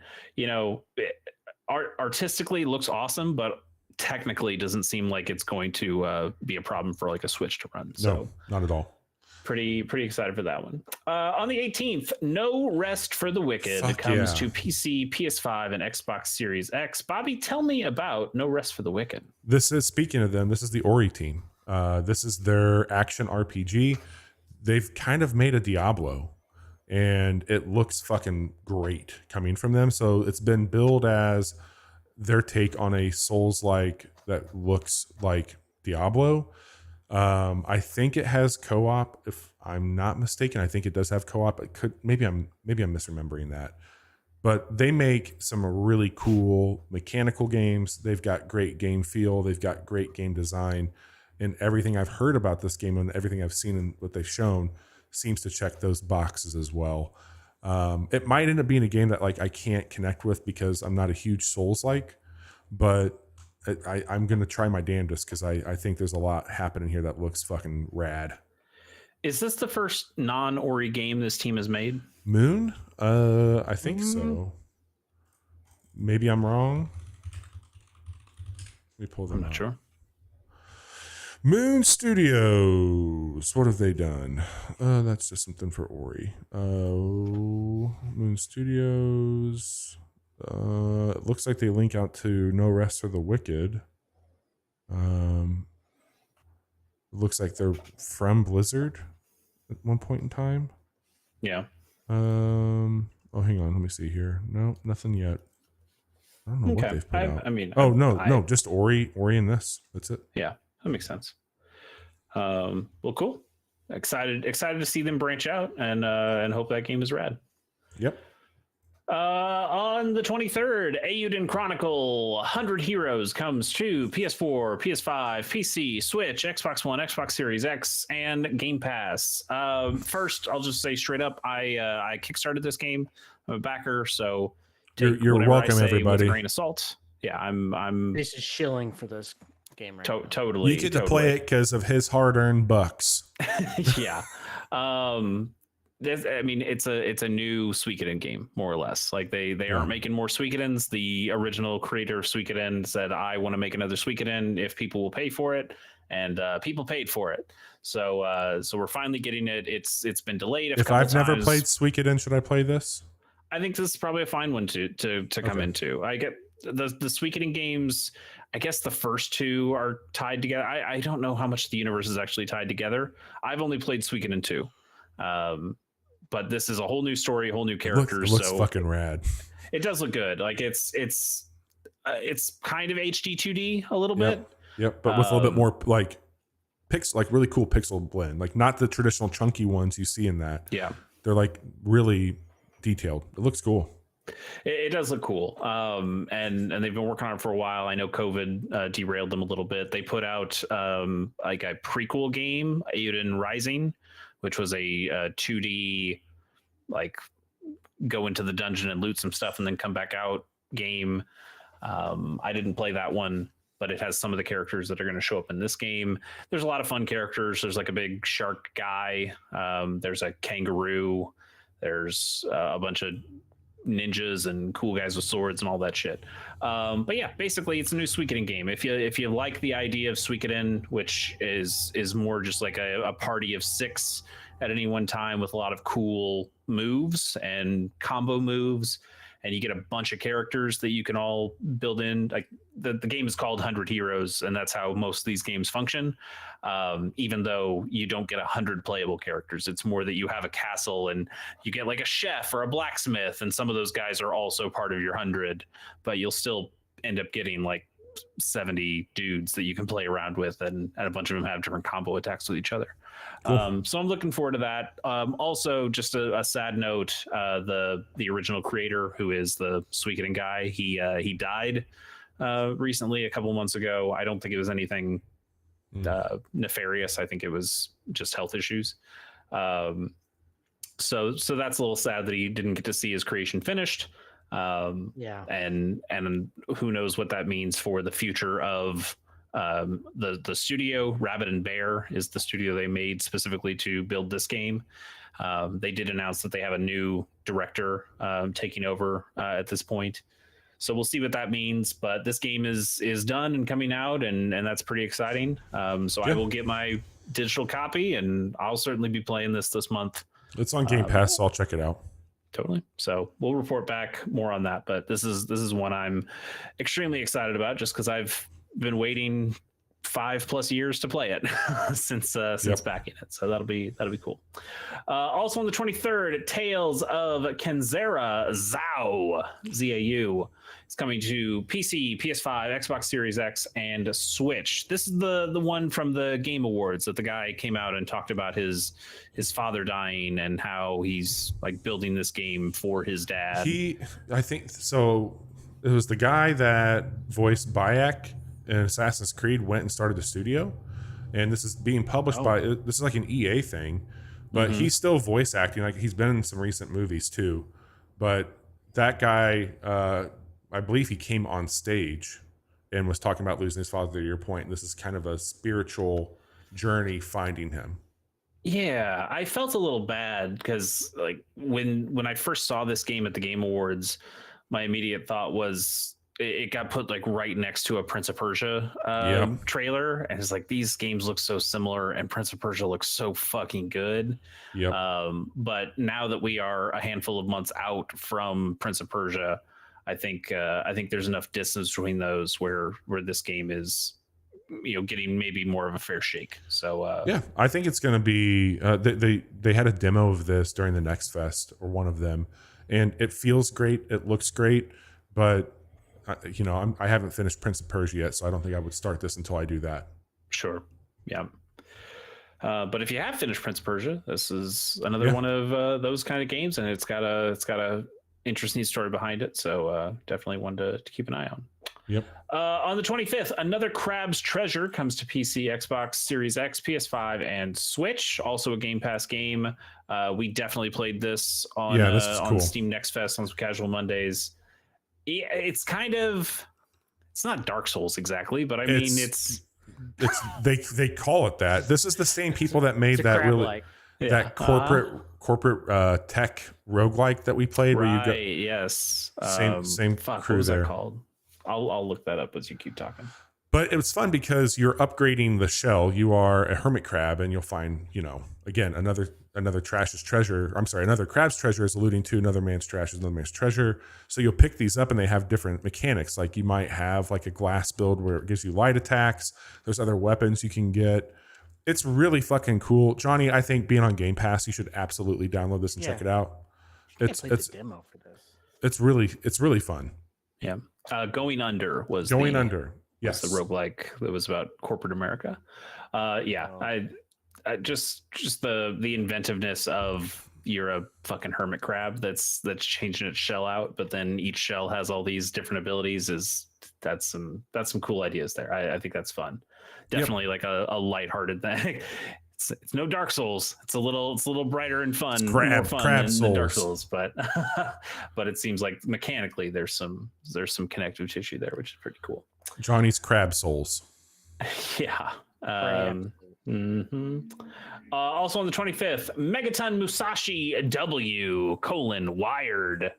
artistically looks awesome, but technically doesn't seem like it's going to be a problem for like a Switch to run. So no, not at all. Pretty excited for that one. On the 18th, No Rest for the Wicked comes to PC, PS5, and Xbox Series X. Bobby, tell me about No Rest for the Wicked. Speaking of them, this is the Ori team. This is their action RPG. They've kind of made a Diablo, and it looks fucking great coming from them. So it's been billed as their take on a Souls-like that looks like Diablo. I think it has co-op, if I'm not mistaken. I think it does have co-op. It could, maybe I'm misremembering that. But they make some really cool mechanical games. They've got great game feel. They've got great game design. And everything I've heard about this game and everything I've seen and what they've shown seems to check those boxes as well. It might end up being a game that like I can't connect with because I'm not a huge Souls-like, but I'm going to try my damnedest because I think there's a lot happening here that looks fucking rad. Is this the first non-Ori game this team has made? Moon? I think so. Maybe I'm wrong. Let me pull them I'm not out. sure. Moon Studios. What have they done? That's just something for Ori. Moon Studios. It looks like they link out to No Rest for the Wicked. It looks like they're from Blizzard at one point in time. Yeah. Oh, hang on. Let me see here. No, nothing yet. I don't know what they've put out. I mean, no, just Ori in this. That's it. Yeah, that makes sense. Well, cool. Excited to see them branch out and hope that game is rad. Yep. On the 23rd, Eiyuden Chronicle 100 Heroes comes to PS4, PS5, PC, Switch, Xbox One, Xbox Series X, and Game Pass. First, I'll just say straight up, I kickstarted this game. I'm a backer, so you're welcome, everybody. With a grain of salt. Yeah, I'm. This is shilling for this game right now. Totally. You get to play it because of his hard-earned bucks. Yeah. It's a new Suikoden game, more or less. Like they aren't making more Suikodens. The original creator of Suikoden said, "I want to make another Suikoden if people will pay for it," and people paid for it. So we're finally getting it. It's been delayed. If I've never played Suikoden, should I play this? I think this is probably a fine one to come into. I get the Suikoden games. I guess the first two are tied together. I don't know how much the universe is actually tied together. I've only played Suikoden 2. But this is a whole new story, whole new characters. It looks fucking rad. It does look good. Like it's kind of HD 2D a little bit. Yep, but with a little bit more like really cool pixel blend. Like not the traditional chunky ones you see in that. Yeah. They're like really detailed. It looks cool. It does look cool. And they've been working on it for a while. I know COVID derailed them a little bit. They put out like a prequel game, Eiyuden Rising, which was a 2D like go into the dungeon and loot some stuff and then come back out game. I didn't play that one, but it has some of the characters that are going to show up in this game. There's a lot of fun characters. There's like a big shark guy. There's a kangaroo. There's a bunch of ninjas and cool guys with swords and all that shit. But yeah, basically it's a new Suikoden game. If you like the idea of Suikoden, which is more just like a party of 6 at any one time with a lot of cool moves and combo moves, and you get a bunch of characters that you can all build in. Like the game is called 100 Heroes, and that's how most of these games function. Even though you don't get 100 playable characters, it's more that you have a castle and you get like a chef or a blacksmith, and some of those guys are also part of your 100, but you'll still end up getting like 70 dudes that you can play around with, and a bunch of them have different combo attacks with each other. Cool. So I'm looking forward to that. Also, just a sad note, the original creator, who is the Suikoden guy, he died recently, a couple of months ago. I don't think it was anything nefarious. I think it was just health issues. So that's a little sad that he didn't get to see his creation finished. And who knows what that means for the future of the studio. Rabbit and Bear is the studio they made specifically to build this game. They did announce that they have a new director taking over at this point. So we'll see what that means. But this game is done and coming out, and that's pretty exciting. So I will get my digital copy, and I'll certainly be playing this month. It's on Game Pass, so I'll check it out. Totally. So we'll report back more on that. But this is one I'm extremely excited about, just because I've been waiting 5+ years to play it since backing it. So that'll be cool. Also on the 23rd, Tales of Kenzera Zau, ZAU, is coming to PC, PS5, Xbox Series X, and Switch. This is the one from the Game Awards that the guy came out and talked about his father dying and how he's like building this game for his dad. I think so. It was the guy that voiced Bayek in Assassin's Creed went and started the studio, and this is being published by, this is like an EA thing, but he's still voice acting. Like he's been in some recent movies too, but that guy, I believe he came on stage and was talking about losing his father. To your point, this is kind of a spiritual journey finding him. Yeah, I felt a little bad because like when I first saw this game at the Game Awards, my immediate thought was it got put like right next to a Prince of Persia trailer, and it's like these games look so similar, and Prince of Persia looks so fucking good. But now that we are a handful of months out from Prince of Persia, I think there's enough distance between those where this game is, getting maybe more of a fair shake. So I think it's going to be. They had a demo of this during the Next Fest, or one of them, and it feels great. It looks great, but I haven't finished Prince of Persia yet, so I don't think I would start this until I do that. Sure. Yeah. But if you have finished Prince of Persia, this is another one of those kind of games, and it's got a interesting story behind it. So definitely one to keep an eye on. Yep. On the 25th, another Crab's Treasure comes to PC, Xbox Series X, PS5, and Switch. Also a Game Pass game. We definitely played this on on Steam Next Fest on some Casual Mondays. It's not Dark Souls exactly, but I mean it's they call it that. This is the same people that made that really that corporate tech roguelike that we played, where you go. Yes. Same crew there. That called? I'll look that up as you keep talking. But it was fun because you're upgrading the shell. You are a hermit crab, and you'll find, again, another trash's treasure. I'm sorry, another crab's treasure is alluding to another man's trash is another man's treasure. So you'll pick these up, and they have different mechanics. Like you might have like a glass build where it gives you light attacks. There's other weapons you can get. It's really fucking cool. Johnny, I think being on Game Pass, you should absolutely download this and check it out. It's the demo for this. It's really fun. Yeah. Going Under was Yes, the roguelike that was about corporate America. I just the inventiveness of you're a fucking hermit crab that's changing its shell out, but then each shell has all these different abilities. That's some cool ideas there. I think that's fun. Definitely like a lighthearted thing. It's no Dark Souls. It's a little brighter and fun, more fun than Dark Souls, but but it seems like mechanically there's some connective tissue there, which is pretty cool. Johnny's Crab Souls. Yeah. Also on the 25th, Megaton Musashi W: Wired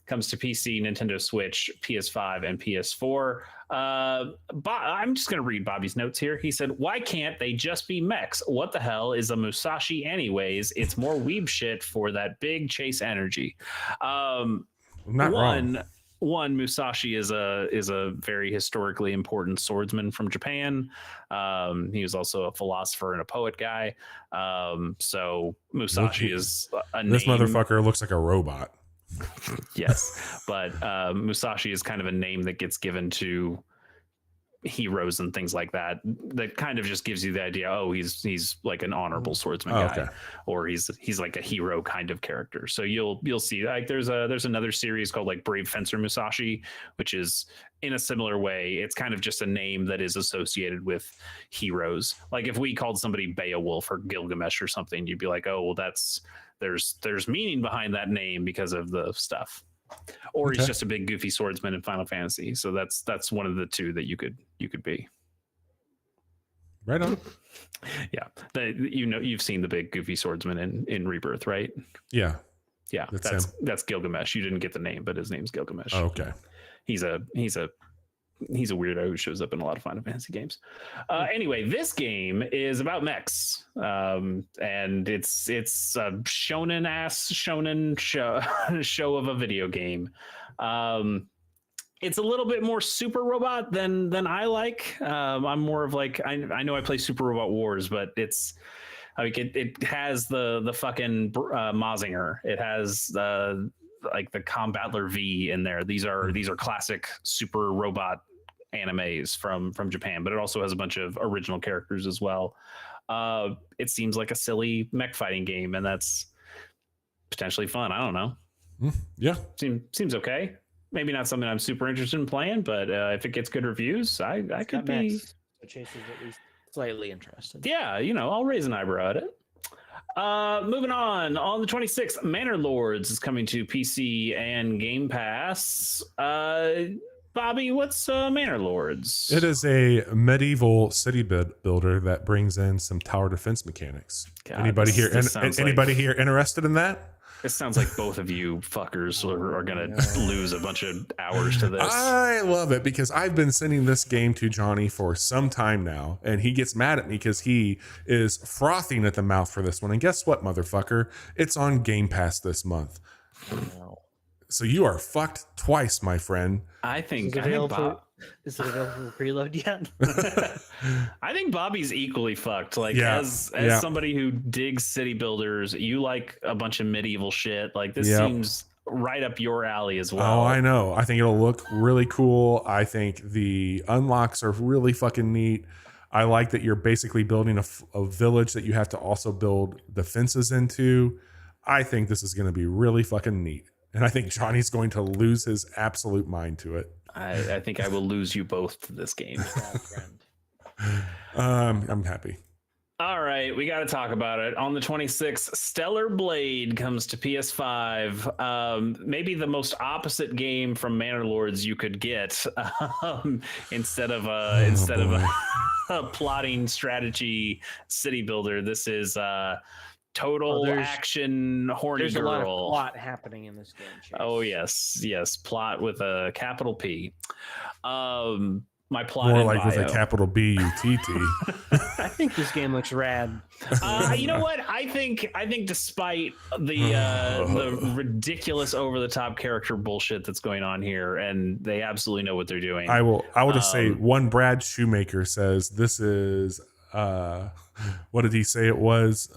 comes to PC, Nintendo Switch, PS5, and PS4. I'm just going to read Bobby's notes here. He said, "Why can't they just be mechs? What the hell is a Musashi anyways? It's more weeb shit for that big chase energy." Not wrong. One, Musashi is a very historically important swordsman from Japan. He was also a philosopher and a poet guy. So Musashi is a name. This motherfucker looks like a robot. Yes, but Musashi is kind of a name that gets given to heroes and things like that. That kind of just gives you the idea. Oh, he's like an honorable swordsman guy, or he's like a hero kind of character. So you'll see like there's another series called like Brave Fencer Musashi, which is in a similar way. It's kind of just a name that is associated with heroes. Like if we called somebody Beowulf or Gilgamesh or something, you'd be like, oh, well, there's meaning behind that name because of the stuff. Or he's just a big goofy swordsman in Final Fantasy. So that's one of the two that you could be. Right on. Yeah. You've seen the big goofy swordsman in Rebirth, right? Yeah. Yeah. That's Gilgamesh. You didn't get the name, but his name's Gilgamesh. Oh, okay. He's a weirdo who shows up in a lot of Final Fantasy games. Anyway, this game is about mechs, and it's a shonen show of a video game. It's a little bit more Super Robot than I like. I'm more of like I know I play Super Robot Wars, but it's like it has the fucking Mazinger. It has like the Combattler V in there. These are classic Super Robot animes from Japan, but it also has a bunch of original characters as well. It seems like a silly mech fighting game, and that's potentially fun. I don't know. Yeah, seems okay. Maybe not something I'm super interested in playing, but if it gets good reviews, I could be. So Chase is at least slightly interested. Yeah, I'll raise an eyebrow at it. Moving on the 26th, Manor Lords is coming to PC and Game Pass. Bobby, what's Manor Lords? It is a medieval city builder that brings in some tower defense mechanics. God, anybody here interested in that? It sounds like both of you fuckers are going to lose a bunch of hours to this. I love it because I've been sending this game to Johnny for some time now, and he gets mad at me because he is frothing at the mouth for this one. And guess what, motherfucker? It's on Game Pass this month. Wow. So you are fucked twice, my friend. I think is it available for preload yet? I think Bobby's equally fucked. Like as somebody who digs city builders, you like a bunch of medieval shit. Like this seems right up your alley as well. Oh, I know. I think it'll look really cool. I think the unlocks are really fucking neat. I like that you're basically building a village that you have to also build the fences into. I think this is going to be really fucking neat. And I think Johnny's going to lose his absolute mind to it. I think I will lose you both to this game. I'm happy. All right, we got to talk about it. On the 26th, Stellar Blade comes to PS5. Maybe the most opposite game from Manor Lords you could get. Instead of a plotting strategy city builder, this is total action horny there's girl. A lot of plot happening in this game. Chase. Oh yes, plot with a capital P. My plot more in like bio. With a capital B-U-T-T. I think this game looks rad. You know what? I think despite the ridiculous over the top character bullshit that's going on here, and they absolutely know what they're doing. I will just say one Brad Shoemaker says this is what did he say it was?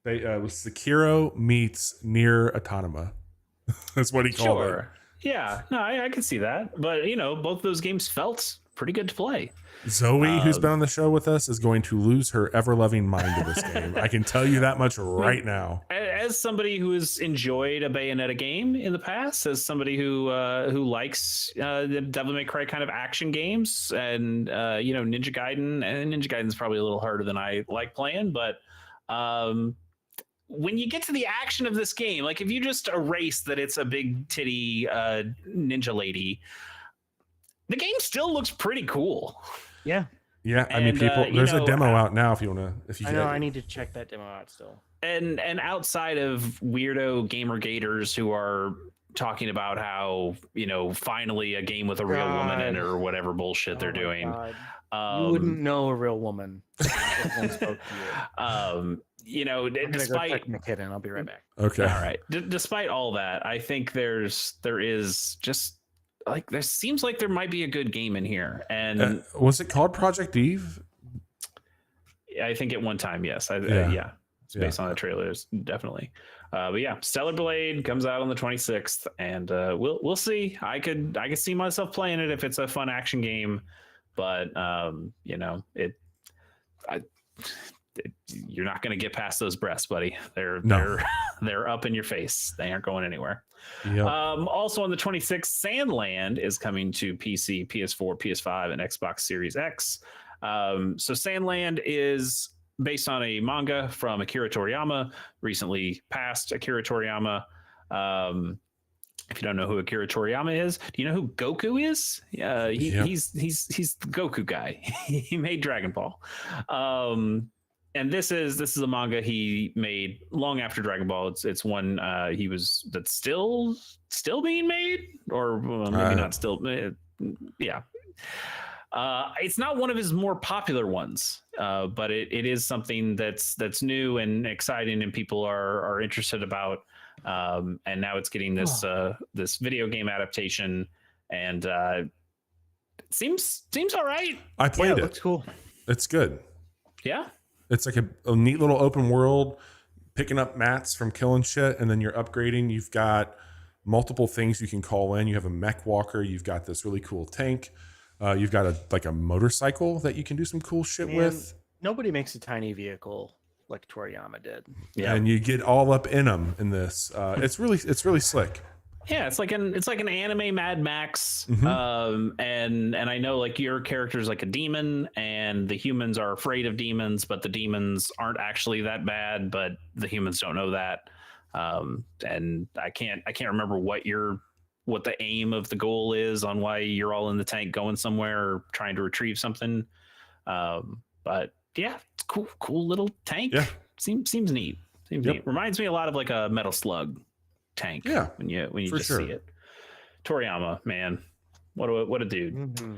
It was Sekiro meets Nier Automata. That's what he called it. Yeah, no, I can see that. But, both those games felt pretty good to play. Zoe, who's been on the show with us, is going to lose her ever-loving mind to this game. I can tell you that much right now. As somebody who has enjoyed a Bayonetta game in the past, as somebody who likes the Devil May Cry kind of action games, and Ninja Gaiden, and Ninja Gaiden is probably a little harder than I like playing, but When you get to the action of this game, like if you just erase that it's a big titty ninja lady, the game still looks pretty cool. Yeah. Yeah, I mean, people. There's a demo out now if you want to. If you, I need to check that demo out still. And outside of weirdo gamer gators who are talking about how finally a game with a real woman in it or whatever bullshit they're doing, you wouldn't know a real woman. If spoke to you. Despite go check my kid in, I'll be right back. Okay, all right. Despite all that, I think there is just. Like there seems like there might be a good game in here, and was it called Project Eve? I think at one time, yes. It's based on the trailers, definitely. But yeah, Stellar Blade comes out on the 26th, and we'll see. I could see myself playing it if it's a fun action game, but you're not going to get past those breasts, buddy. They're up in your face. They aren't going anywhere. Yep. Also on the 26th, Sandland is coming to PC, PS4, PS5, and Xbox Series X. So Sandland is based on a manga from Akira Toriyama, recently passed Akira Toriyama. If you don't know who Akira Toriyama is, do you know who Goku is? He's the Goku guy. He made Dragon Ball. And this is a manga he made long after Dragon Ball. It's one that's still being made, or maybe not still. Yeah. It's not one of his more popular ones, but it is something that's new and exciting, and people are interested about. And now it's getting this video game adaptation, and it seems all right. I played it. It looks cool. It's good. Yeah. It's like a neat little open world, picking up mats from killing shit, and then you're upgrading. You've got multiple things you can call in. You have a mech walker. You've got this really cool tank. You've got a motorcycle that you can do some cool shit with. Nobody makes a tiny vehicle like Toriyama did. Yeah, and you get all up in them in this. It's really slick. Yeah, it's like an anime Mad Max. Mm-hmm. And I know like your character is like a demon, and the humans are afraid of demons, but the demons aren't actually that bad, but the humans don't know that. And I can't remember what the aim of the goal is on why you're all in the tank going somewhere or trying to retrieve something. But yeah, it's cool little tank. Yeah. Seems neat. Neat. Reminds me a lot of like a Metal Slug tank. Yeah, when you just see it. Toriyama, man, what a dude. Mm-hmm.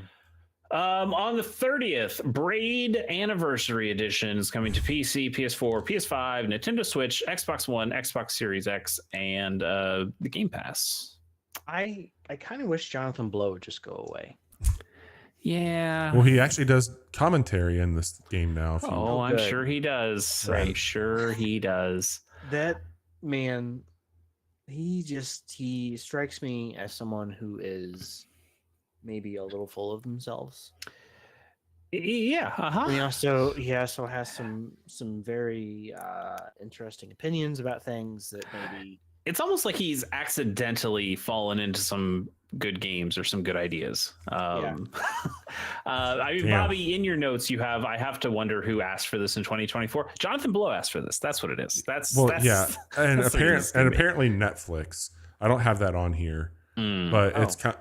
On the 30th, Braid Anniversary Edition is coming to PC, PS4, PS5, Nintendo Switch, Xbox One, Xbox Series X, and the Game Pass. I kind of wish Jonathan Blow would just go away. Yeah. Well, he actually does commentary in this game now. I'm sure he does. Right. I'm sure he does. That man, he strikes me as someone who is maybe a little full of themselves. Yeah. He also has some very interesting opinions about things that maybe. It's almost like he's accidentally fallen into some good games or some good ideas. I mean, Damn. Bobby, in your notes, I have to wonder who asked for this in 2024. Jonathan Blow asked for this. That's what it is. Yeah. And that's apparently Netflix. I don't have that on here, but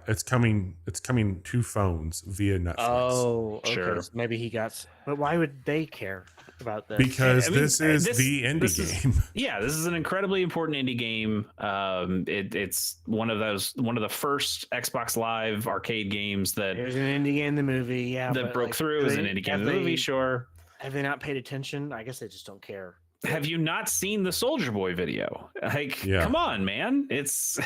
it's coming to phones via Netflix. Oh, okay. Sure. So maybe but why would they care about this? Because this is the indie game. Yeah, this is an incredibly important indie game. It's one of the first Xbox Live arcade games that there's an indie game in the movie. Yeah, that broke through as an indie game in the movie. Sure. Have they not paid attention? I guess they just don't care. Have you not seen the Soldier Boy video? Come on, man. It's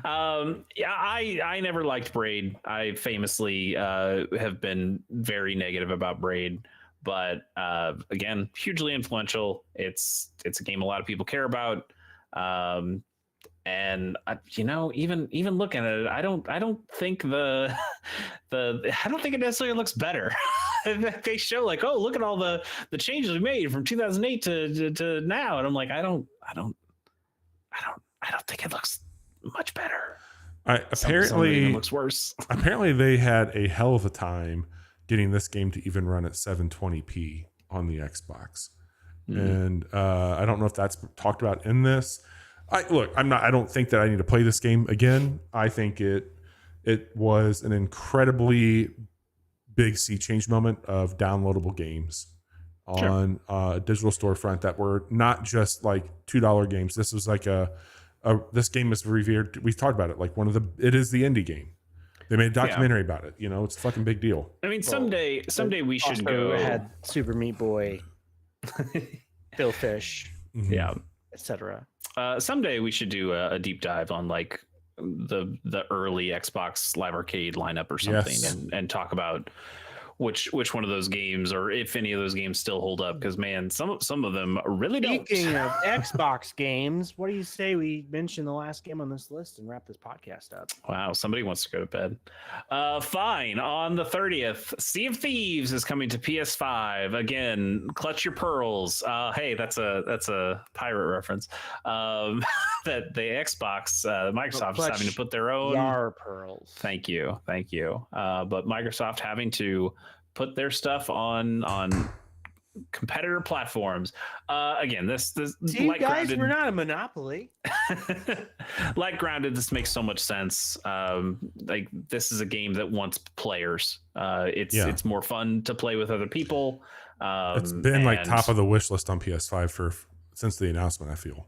I never liked Braid. I famously have been very negative about Braid, but again, hugely influential. It's a game a lot of people care about. And even looking at it, I don't think I don't think it necessarily looks better. They show like, oh, look at all the changes we made from 2008 to now, and I'm like, I don't think it looks much better. Apparently, it looks worse. Apparently, they had a hell of a time getting this game to even run at 720p on the Xbox, and I don't know if that's talked about in this. I don't think that I need to play this game again. I think it was an incredibly big sea change moment of downloadable games on a digital storefront that were not just like $2 games. This was like this game is revered. We talked about it, like it is the indie game. They made a documentary about it. It's a fucking big deal. I mean, someday we should go. Had Super Meat Boy, Bill Fish, etc. Someday we should do a deep dive on like the early Xbox Live Arcade lineup or something, and talk about which one of those games, or if any of those games still hold up, because man, some of them really don't. Speaking of Xbox games, what do you say we mention the last game on this list and wrap this podcast up? Wow, somebody wants to go to bed. Fine. On the 30th, Sea of Thieves is coming to PS5 again. Clutch your pearls. Hey, that's a pirate reference. That the Xbox, Microsoft is having to put their own Yar pearls. Thank you. But Microsoft having to put their stuff on competitor platforms. Again, this See, like guys, Grounded, we're not a monopoly. like Grounded, this makes so much sense. Like this is a game that wants players. It's more fun to play with other people. It's been like top of the wish list on PS5 since the announcement, I feel.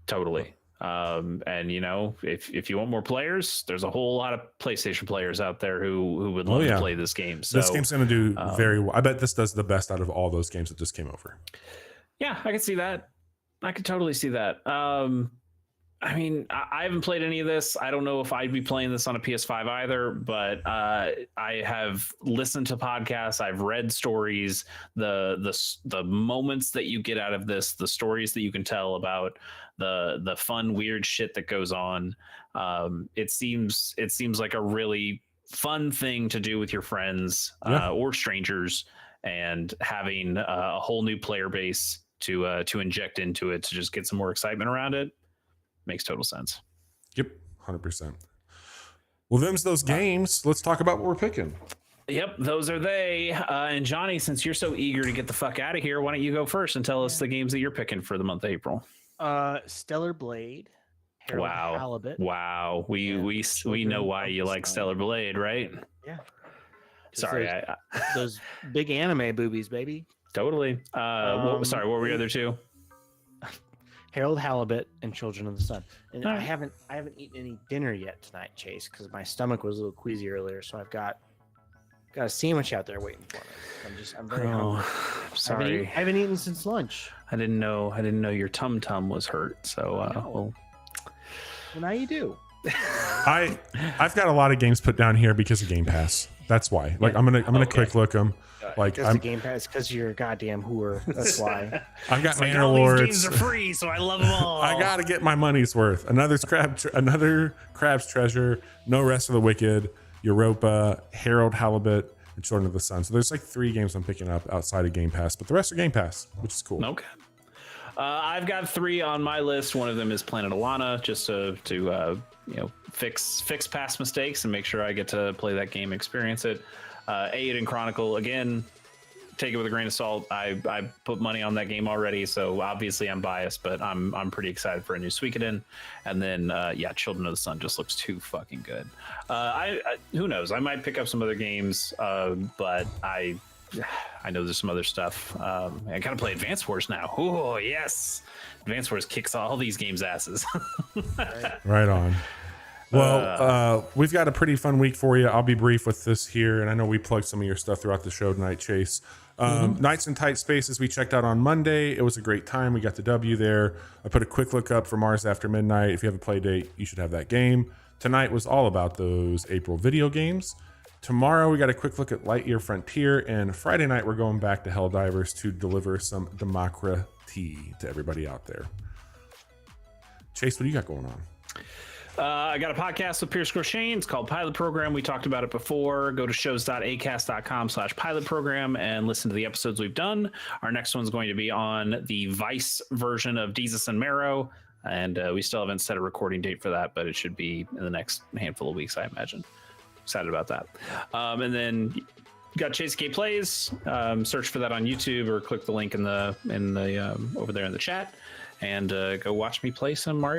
Totally. And if you want more players, there's a whole lot of PlayStation players out there who would love to play this game. So this game's going to do very well. I bet this does the best out of all those games that just came over. Yeah, I could see that. I could totally see that. I mean, I haven't played any of this. I don't know if I'd be playing this on a PS5 either, but I have listened to podcasts. I've read stories, the moments that you get out of this, the stories that you can tell about the fun, weird shit that goes on. It seems like a really fun thing to do with your friends or strangers, and having a whole new player base to inject into it to just get some more excitement around it. Makes total sense. Yep, 100%. Well, them's those games. Let's talk about what we're picking. Yep, those are they. And Johnny, since you're so eager to get the fuck out of here, why don't you go first and tell us the games that you're picking for the month of April? Stellar Blade. Harold Halibut. Wow. We know why you like Stellar Blade, right? Yeah. Sorry, those big anime boobies, baby. Totally. Sorry, what were the other two? Harold Halibut and Children of the Sun. And I haven't eaten any dinner yet tonight, Chase, because my stomach was a little queasy earlier. So I've got a sandwich out there waiting for me. I'm very hungry. Sorry, I haven't eaten since lunch. I didn't know your tum was hurt. So well, now you do. I've got a lot of games put down here because of Game Pass. That's why. Like I'm gonna quick look them. Like I'm Game Pass because you're a goddamn whore. That's why. I've got Manor Lords. All these games are free, so I love them all. I gotta get my money's worth. Another Crab's Treasure, No Rest for the Wicked, Europa, Harold Halibut, and Children of the Sun. So there's like 3 games I'm picking up outside of Game Pass, but the rest are Game Pass, which is cool. Okay. I've got 3 on my list. One of them is Planet Alana, just to fix past mistakes and make sure I get to play that game, experience it. Aiden Chronicle, again, take it with a grain of salt. I put money on that game already, so obviously I'm biased, but I'm pretty excited for a new Suikoden. And then Children of the Sun just looks too fucking good. Who knows? I might pick up some other games, but I know there's some other stuff. I gotta play Advance Wars now. Oh yes, Advance Wars kicks all these games' asses. Right on. Well, we've got a pretty fun week for you. I'll be brief with this here, and I know we plugged some of your stuff throughout the show tonight, Chase. Nights in Tight Spaces we checked out on Monday. It was a great time. We got the W there. I put a quick look up for Mars After Midnight. If you have a play date, you should have that game. Tonight was all about those April video games. Tomorrow we got a quick look at Lightyear Frontier, and Friday night we're going back to Helldivers to deliver some democracy to everybody out there. Chase, what do you got going on? I got a podcast with Pierce Groshane. It's called Pilot Program. We talked about it before. Go to shows.acast.com/pilot program and listen to the episodes we've done. Our next one's going to be on the Vice version of Jesus and Marrow. And we still haven't set a recording date for that, but it should be in the next handful of weeks, I imagine. Excited about that. And then got Chase K Plays. Search for that on YouTube or click the link in the over there in the chat, and go watch me play some Mario